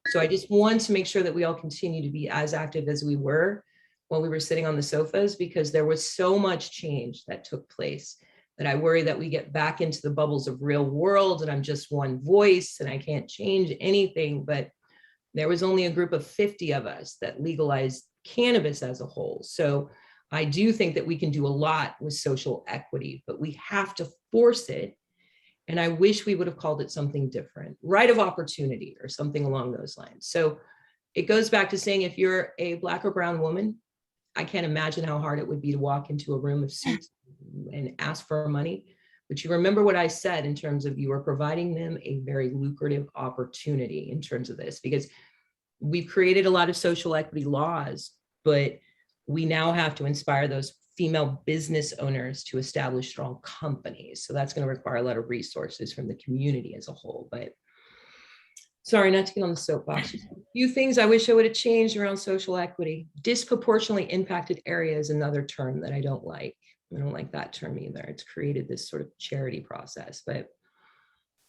So I just want to make sure that we all continue to be as active as we were while we were sitting on the sofas, because there was so much change that took place that I worry that we get back into the bubbles of real world and I'm just one voice and I can't change anything. But there was only a group of 50 of us that legalized cannabis as a whole. So I do think that we can do a lot with social equity, but we have to force it. And I wish we would have called it something different, right of opportunity or something along those lines. So it goes back to saying, if you're a Black or brown woman, I can't imagine how hard it would be to walk into a room of suits and ask for money. But you remember what I said in terms of you are providing them a very lucrative opportunity in terms of this, because we've created a lot of social equity laws, but we now have to inspire those female business owners to establish strong companies. So that's going to require a lot of resources from the community as a whole. But sorry, not to get on the soapbox. A few things I wish I would have changed around social equity. Disproportionately impacted area is another term that I don't like. I don't like that term either. It's created this sort of charity process. But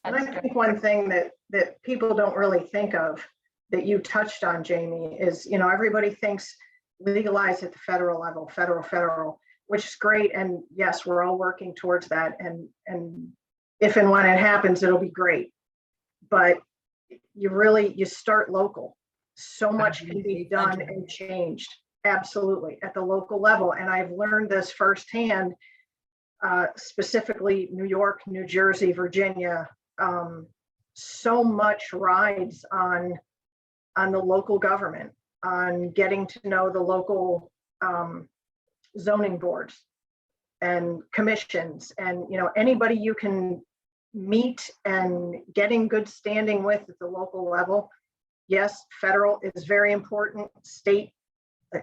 and I think one thing that people don't really think of that you touched on, Jaime, is, you know, everybody thinks legalize at the federal level, federal, which is great. And yes, we're all working towards that. And if and when it happens, it'll be great. But you start local. So much can be done and changed. Absolutely, at the local level. And I've learned this firsthand, specifically New York, New Jersey, Virginia. So much rides on the local government, on getting to know the local zoning boards and commissions, and, you know, anybody you can meet and getting good standing with at the local level. Yes, federal is very important. State,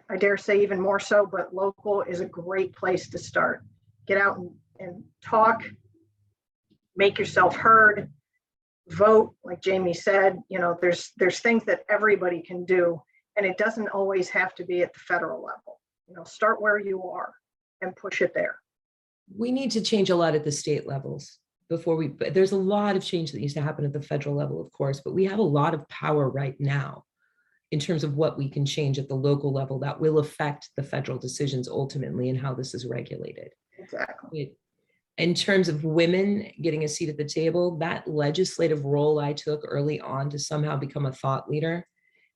I dare say even more so, but local is a great place to start. Get out and talk, make yourself heard, vote. Like Jaime said, you know, there's things that everybody can do, and it doesn't always have to be at the federal level. You know, start where you are and push it there. we need to change a lot at the state levels. but there's a lot of change that needs to happen at the federal level, of course, but we have a lot of power right now in terms of what we can change at the local level that will affect the federal decisions ultimately and how this is regulated. Exactly. In terms of women getting a seat at the table, that legislative role I took early on to somehow become a thought leader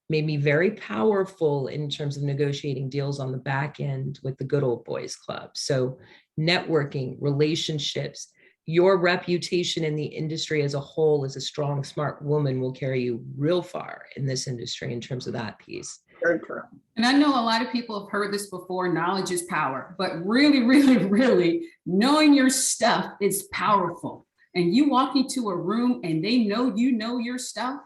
made me very powerful in terms of negotiating deals on the back end with the good old boys club. So networking, relationships, your reputation in the industry as a whole as a strong, smart woman will carry you real far in this industry in terms of that piece. Very true. And I know a lot of people have heard this before, knowledge is power, but really, really, really knowing your stuff is powerful. And you walk into a room and they know you know your stuff,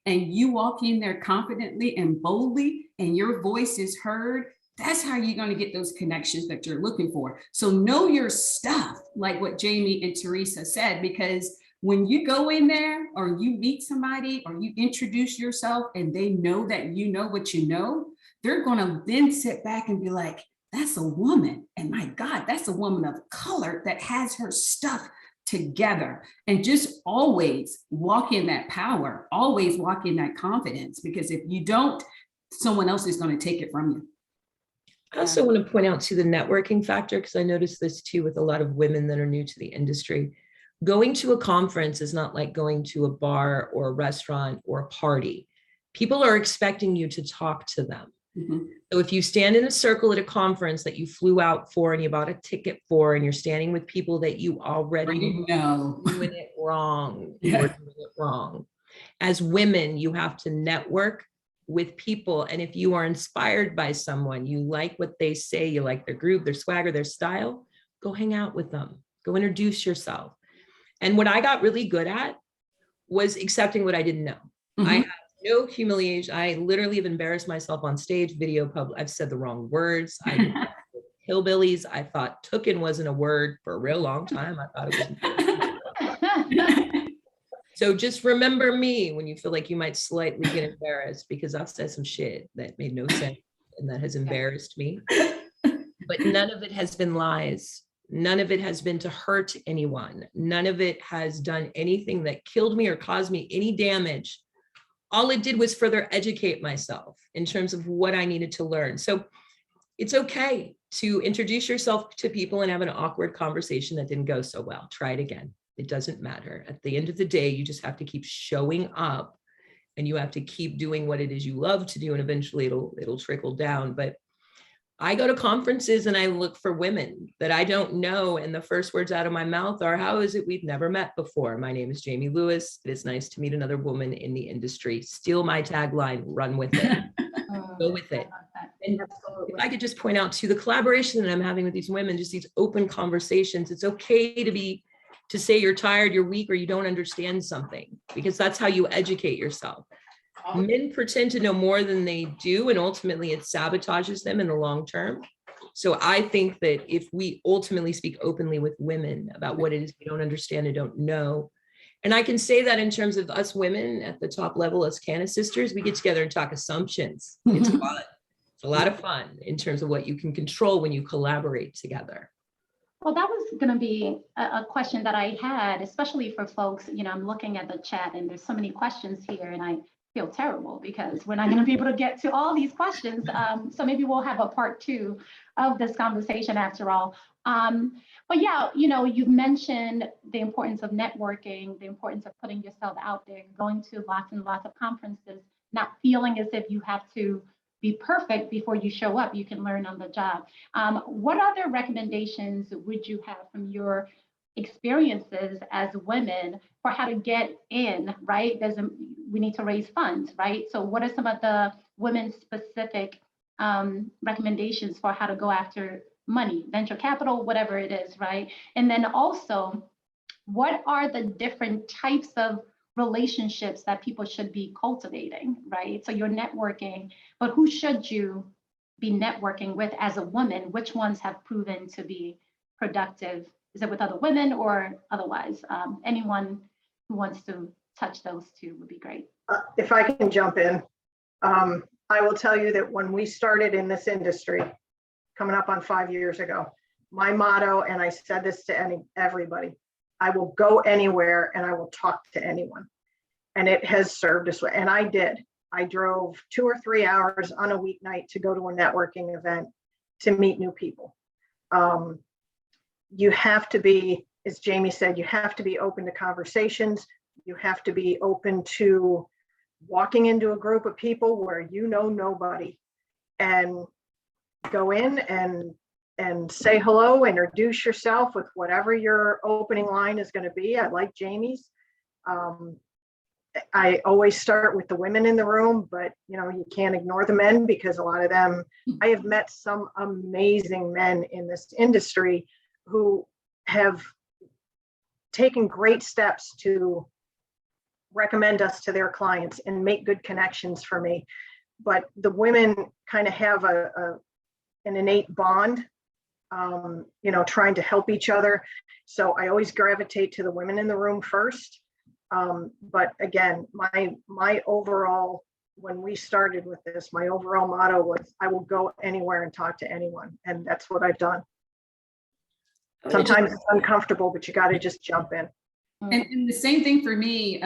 and you walk in there confidently and boldly, and your voice is heard. That's how you're going to get those connections that you're looking for. So know your stuff, like what Jaime and Teresa said, because when you go in there or you meet somebody or you introduce yourself and they know that you know what you know, they're going to then sit back and be like, that's a woman. And my God, that's a woman of color that has her stuff together. And just always walk in that power, always walk in that confidence, because if you don't, someone else is going to take it from you. I also want to point out to the networking factor, because I noticed this too with a lot of women that are new to the industry. Going to a conference is not like going to a bar or a restaurant or a party. People are expecting you to talk to them. Mm-hmm. So if you stand in a circle at a conference that you flew out for and you bought a ticket for, and you're standing with people that you already know doing it wrong, Yeah. you're doing it wrong. As women, you have to network with people. And if you are inspired by someone, you like what they say, you like their groove, their swagger, their style, go hang out with them, go introduce yourself. And what I got really good at was accepting what I didn't know. Mm-hmm. I had no humiliation. I literally have embarrassed myself on stage, video, public. I've said the wrong words. I hillbillies. I thought tooken wasn't a word for a real long time. I thought it was. So just remember me when you feel like you might slightly get embarrassed, because I've said some shit that made no sense and that has embarrassed me. But none of it has been lies. None of it has been to hurt anyone. None of it has done anything that killed me or caused me any damage. All it did was further educate myself in terms of what I needed to learn. So it's okay to introduce yourself to people and have an awkward conversation that didn't go so well. Try it again. It doesn't matter. At the end of the day, you just have to keep showing up, and you have to keep doing what it is you love to do, and eventually it'll trickle down. But I go to conferences and I look for women that I don't know, and the first words out of my mouth are, how is it we've never met before? My name is Jaime Lewis. It is nice to meet another woman in the industry. Steal my tagline, run with it. Go with it. And if I could just point out to the collaboration that I'm having with these women, just these open conversations, it's okay to say you're tired, you're weak, or you don't understand something, because that's how you educate yourself. Men pretend to know more than they do, and ultimately it sabotages them in the long term. So I think that if we ultimately speak openly with women about what it is we don't understand and don't know, and I can say that in terms of us women at the top level as Cannabis sisters, we get together and talk assumptions. It's fun. It's a lot of fun in terms of what you can control when you collaborate together. Well, that was going to be a question that I had, especially for folks. I'm looking at the chat and there's so many questions here, and I feel terrible because we're not going to be able to get to all these questions. So maybe we'll have a part 2 of this conversation after all. But yeah, you've mentioned the importance of networking, the importance of putting yourself out there, going to lots and lots of conferences, not feeling as if you have to be perfect before you show up. You can learn on the job. What other recommendations would you have from your experiences as women for how to get in, right? We need to raise funds, right? So what are some of the women-specific recommendations for how to go after money, venture capital, whatever it is, right? And then also, what are the different types of relationships that people should be cultivating, right? So you're networking, but who should you be networking with as a woman? Which ones have proven to be productive? Is it with other women or otherwise? Anyone who wants to touch those 2 would be great. If I can jump in, I will tell you that when we started in this industry, coming up on 5 years ago, my motto, and I said this to everybody, I will go anywhere and I will talk to anyone. And it has served us well. And I did. I drove 2 or 3 hours on a weeknight to go to a networking event to meet new people. You have to be, as Jaime said, you have to be open to conversations. You have to be open to walking into a group of people where you know nobody, and go in and say hello, introduce yourself with whatever your opening line is going to be. I like Jaime's. I always start with the women in the room, but you can't ignore the men, because a lot of them, I have met some amazing men in this industry who have taken great steps to recommend us to their clients and make good connections for me. But the women kind of have an innate bond, trying to help each other. So I always gravitate to the women in the room first. But again, my overall, when we started with this, my overall motto was, I will go anywhere and talk to anyone. And that's what I've done. Sometimes it's uncomfortable, but you got to just jump in. And the same thing for me.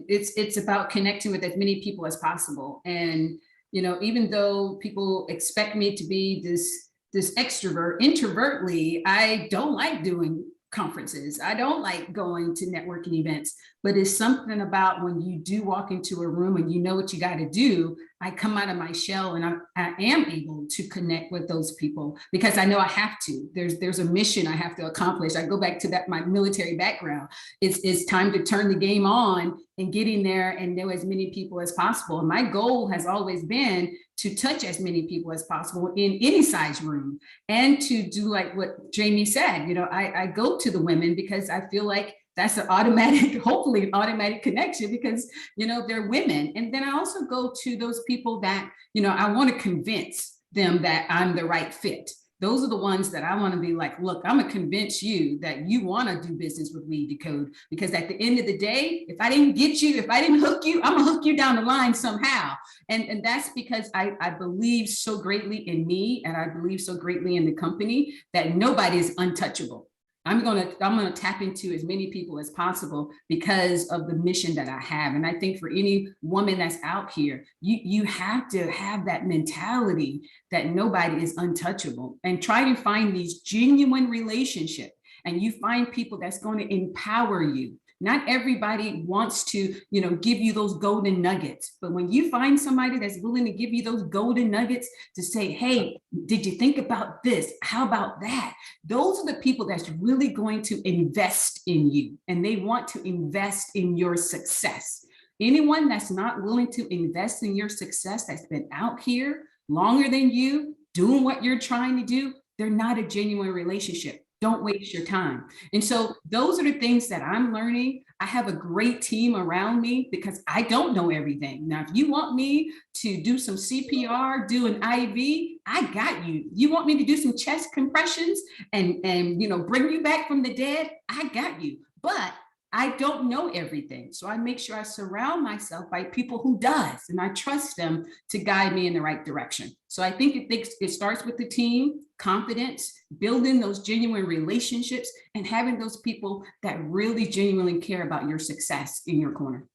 It's about connecting with as many people as possible. And, even though people expect me to be this extrovert, introvertly, I don't like doing conferences. I don't like going to networking events, but it's something about when you do walk into a room and you know what you got to do, I come out of my shell and I am able to connect with those people because I know I have to. There's a mission I have to accomplish. I go back to my military background. It's time to turn the game on and get in there and know as many people as possible. And my goal has always been to touch as many people as possible in any size room, and to do like what Jaime said. I go to the women because I feel like that's an automatic, hopefully an automatic connection, because, they're women. And then I also go to those people that, I want to convince them that I'm the right fit. Those are the ones that I want to be like, look, I'm going to convince you that you want to do business with me, Decode, because at the end of the day, if I didn't get you, if I didn't hook you, I'm going to hook you down the line somehow. And that's because I believe so greatly in me, and I believe so greatly in the company that nobody is untouchable. I'm gonna tap into as many people as possible because of the mission that I have. And I think for any woman that's out here, you have to have that mentality that nobody is untouchable, and try to find these genuine relationships. And you find people that's going to empower you. Not everybody wants to, give you those golden nuggets, but when you find somebody that's willing to give you those golden nuggets to say, hey, did you think about this? How about that? Those are the people that's really going to invest in you, and they want to invest in your success. Anyone that's not willing to invest in your success, that's been out here longer than you, doing what you're trying to do, they're not a genuine relationship. Don't waste your time. And so those are the things that I'm learning. I have a great team around me because I don't know everything. Now, if you want me to do some CPR, do an IV, I got you. You want me to do some chest compressions and bring you back from the dead, I got you. But I don't know everything. So I make sure I surround myself by people who does, and I trust them to guide me in the right direction. So I think it starts with the team, confidence, building those genuine relationships, and having those people that really genuinely care about your success in your corner.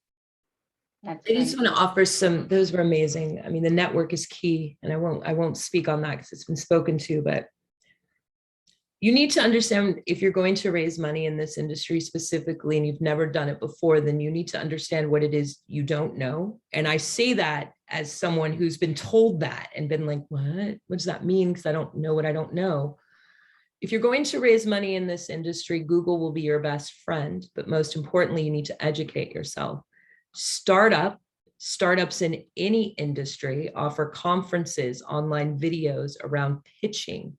I just want to offer those were amazing. I mean, the network is key, and I won't speak on that because it's been spoken to, but you need to understand, if you're going to raise money in this industry specifically, and you've never done it before, then you need to understand what it is you don't know. And I say that as someone who's been told that and been like, what does that mean? Because I don't know what I don't know. If you're going to raise money in this industry, Google will be your best friend. But most importantly, you need to educate yourself. Startups in any industry offer conferences, online videos around pitching,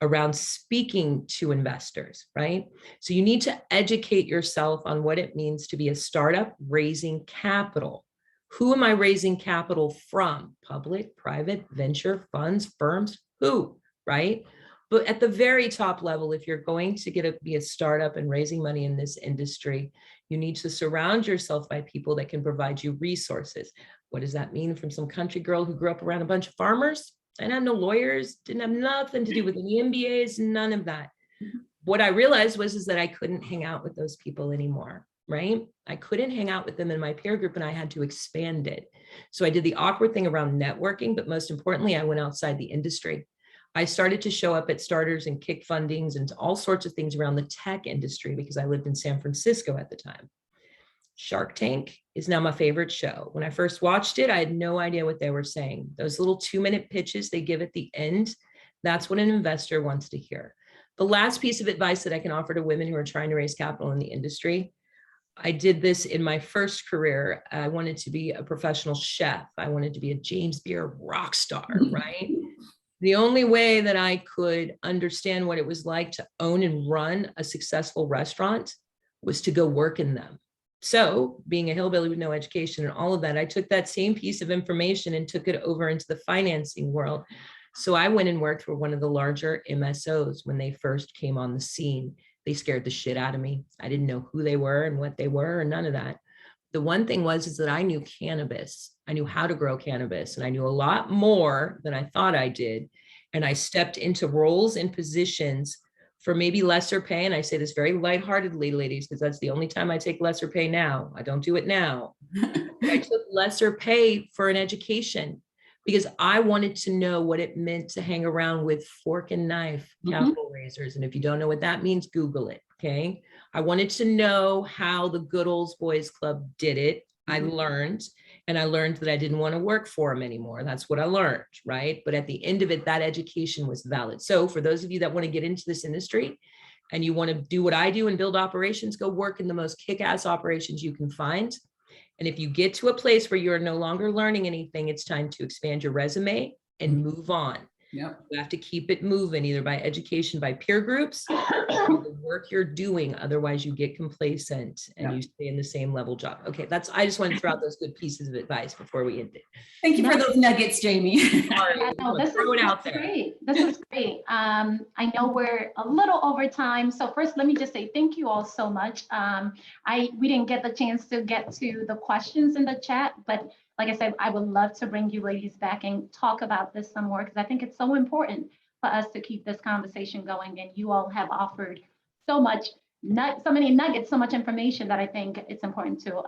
around speaking to investors, right? So you need to educate yourself on what it means to be a startup raising capital. Who am I raising capital from? Public, private, venture, funds, firms, who, right? But at the very top level, if you're going to be a startup and raising money in this industry, you need to surround yourself by people that can provide you resources. What does that mean from some country girl who grew up around a bunch of farmers? I had no lawyers, didn't have nothing to do with any MBAs, none of that. what I realized is that I couldn't hang out with those people anymore, right? I couldn't hang out with them in my peer group, and I had to expand it. So I did the awkward thing around networking, but most importantly, I went outside the industry. I started to show up at starters and kick fundings and all sorts of things around the tech industry because I lived in San Francisco at the time. Shark Tank is now my favorite show. When I first watched it, I had no idea what they were saying. Those little 2-minute pitches they give at the end, that's what an investor wants to hear. The last piece of advice that I can offer to women who are trying to raise capital in the industry, I did this in my first career. I wanted to be a professional chef. I wanted to be a James Beard rock star, right? The only way that I could understand what it was like to own and run a successful restaurant was to go work in them. So being a hillbilly with no education and all of that, I took that same piece of information and took it over into the financing world. So I went and worked for one of the larger MSOs when they first came on the scene. They scared the shit out of me. I didn't know who they were and what they were, and none of that. The one thing is that I knew cannabis. I knew how to grow cannabis, and I knew a lot more than I thought I did. And I stepped into roles and positions for maybe lesser pay. And I say this very lightheartedly, ladies, because that's the only time I take lesser pay now. I don't do it now. I took lesser pay for an education because I wanted to know what it meant to hang around with fork and knife capital raisers. And if you don't know what that means, Google it, okay? I wanted to know how the Good Old Boys Club did it. I learned, and I learned that I didn't want to work for them anymore. That's what I learned, right? But at the end of it, that education was valid. So for those of you that want to get into this industry and you want to do what I do and build operations, go work in the most kick-ass operations you can find. And if you get to a place where you're no longer learning anything, it's time to expand your resume and move on. Yep. You have to keep it moving, either by education, by peer groups, or the work you're doing. Otherwise, you get complacent and you stay in the same level job. Okay, I just wanted to throw out those good pieces of advice before we end it. Thank you for those nuggets, Jaime. I know, this is great. This is great. I know we're a little over time. So first, let me just say thank you all so much. We didn't get the chance to get to the questions in the chat, but like I said, I would love to bring you ladies back and talk about this some more because I think it's so important for us to keep this conversation going. And you all have offered so many nuggets, so much information that I think it's important to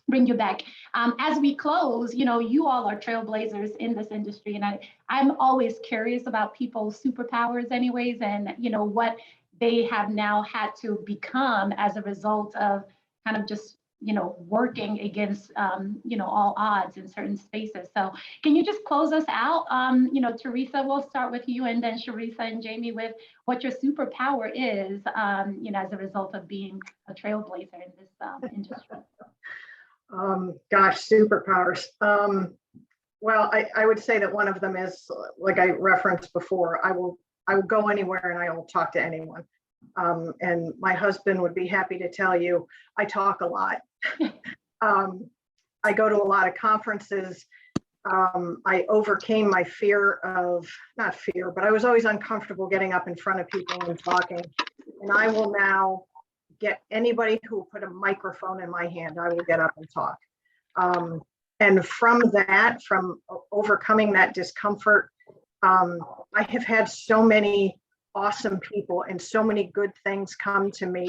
bring you back. As we close, you all are trailblazers in this industry, and I'm always curious about people's superpowers anyways, and what they have now had to become as a result of kind of just working against, all odds in certain spaces. So can you just close us out? Teresa, we'll start with you, and then Cherissa and Jaime with what your superpower is, as a result of being a trailblazer in this industry. Gosh, superpowers. Well, I would say that one of them is, like I referenced before, I will go anywhere and I will talk to anyone. And my husband would be happy to tell you, I talk a lot. I go to a lot of conferences. I overcame my not fear, but I was always uncomfortable getting up in front of people and talking. And I will now get anybody who will put a microphone in my hand, I will get up and talk. And from overcoming that discomfort, I have had so many awesome people and so many good things come to me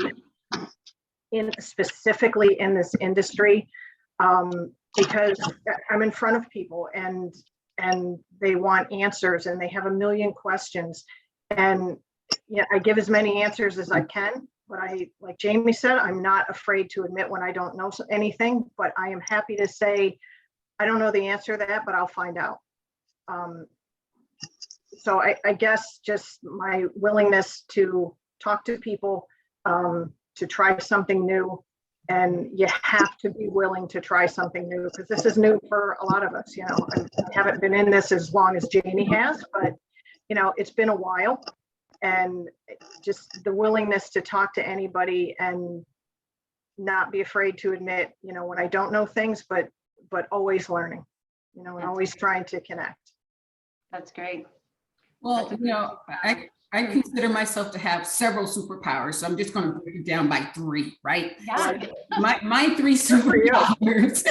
specifically in this industry, because I'm in front of people and they want answers and they have a million questions, and I give as many answers as I can. But like Jaime said, I'm not afraid to admit when I don't know anything, but I am happy to say, I don't know the answer to that, but I'll find out. So I guess just my willingness to talk to people, to try something new, and you have to be willing to try something new because this is new for a lot of us. I haven't been in this as long as Jaime has, but it's been a while, and just the willingness to talk to anybody and not be afraid to admit, when I don't know things, but always learning, and always trying to connect. That's great. Well, I consider myself to have several superpowers, so I'm just going to break it down by 3, right? Yeah. My 3 superpowers.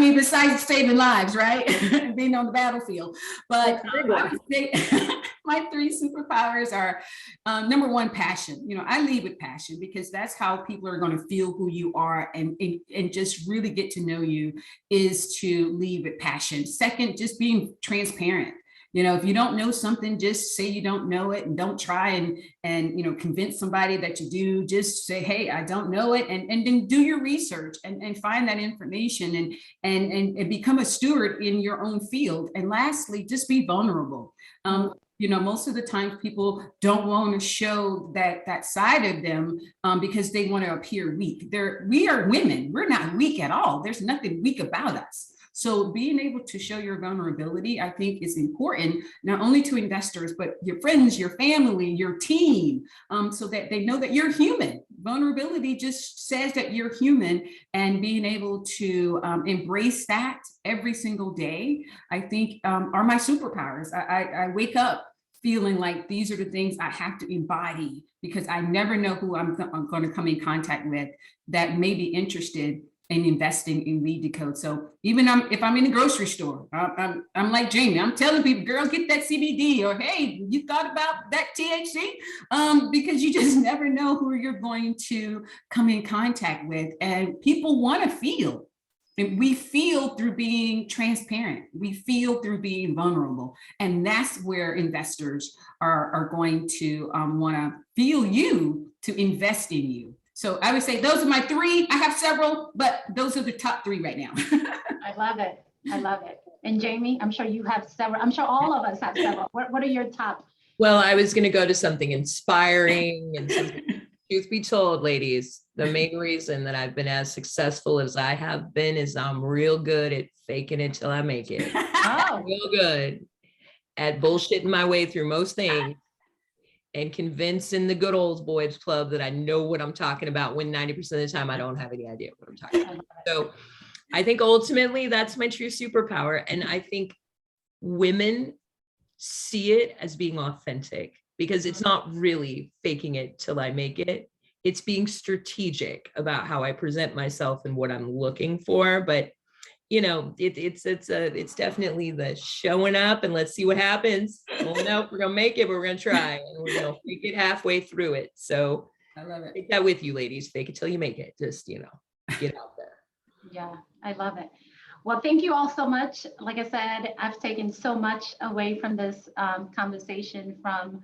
mean, besides saving lives, right? Being on the battlefield. But I would say my 3 superpowers are number 1, passion. You know, I lead with passion because that's how people are going to feel who you are and just really get to know you, is to lead with passion. Second, just being transparent. You know, if you don't know something, just say you don't know it, and don't try and you know, convince somebody that you do. Just say, hey, I don't know it, and then do your research and find that information and become a steward in your own field. And lastly, just be vulnerable. You know, most of the time people don't want to show that side of them because they want to appear weak. We are women. We're not weak at all. There's nothing weak about us. So being able to show your vulnerability, I think, is important, not only to investors, but your friends, your family, your team, so that they know that you're human. Vulnerability just says that you're human, and being able to embrace that every single day, I think, are my superpowers. I wake up feeling like these are the things I have to embody, because I never know who I'm going to come in contact with that may be interested in investing in Weed Decode. So even if I'm in the grocery store, I'm like Jaime, I'm telling people, girl, get that CBD, or hey, you thought about that THC? Because you just never know who you're going to come in contact with. And people want to feel. And we feel through being transparent. We feel through being vulnerable. And that's where investors are going to want to feel you to invest in you. So I would say those are my 3. I have several, but those are the top 3 right now. I love it. I love it. And Jaime, I'm sure you have several. I'm sure all of us have several. What are your top? Well, I was going to go to something inspiring and something, truth be told, ladies, the main reason that I've been as successful as I have been is I'm real good at faking it till I make it. Oh, Real good at bullshitting my way through most things and convincing the good old boys club that I know what I'm talking about, when 90% of the time I don't have any idea what I'm talking about. So I think ultimately that's my true superpower. And I think women see it as being authentic, because it's not really faking it till I make it. It's being strategic about how I present myself and what I'm looking for. But you know, it's definitely the showing up and let's see what happens. Well, no, we're gonna make it, but we're gonna try, and we're gonna fake it halfway through it. So I love it. take that with you, ladies. Fake it till you make it. Just, you know, get out there. yeah, I love it. Well, thank you all so much. Like I said, I've taken so much away from this conversation, from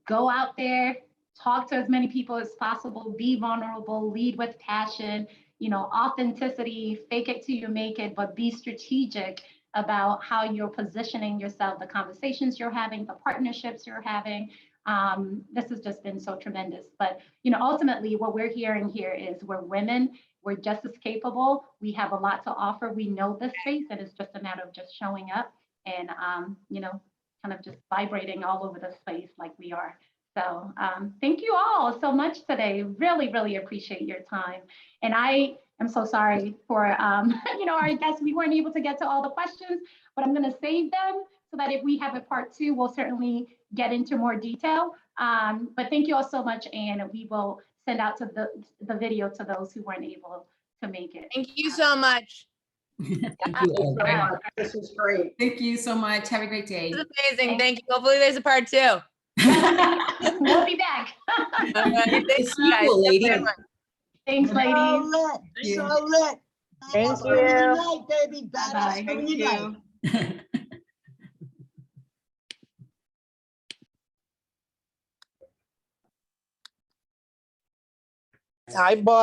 go out there, talk to as many people as possible, be vulnerable, lead with passion, you know, authenticity, fake it till you make it, but be strategic about how you're positioning yourself, the conversations you're having, the partnerships you're having. This has just been so tremendous. But, you know, ultimately what we're hearing here is we're women, we're just as capable. We have a lot to offer. We know this space, and it's just a matter of just showing up and, you know, kind of just vibrating all over the space like we are. So thank you all so much today. Really, really appreciate your time. And I am so sorry for, you know, our guests, we weren't able to get to all the questions, but I'm going to save them so that if we have a part 2, we'll certainly get into more detail. But thank you all so much. And we will send out to the video to those who weren't able to make it. Thank you so much. Thank you Thank you all. so much. This was great. Thank you so much. Have a great day. This is amazing. Thank you. Hopefully there's a part 2. We'll be back. All right. The sequel, ladies. Thanks, So ladies. lit. Yeah. So lit. Thank Badass women you. unite, baby. Badass Bye-bye. women Thank unite. you. Hi, boy.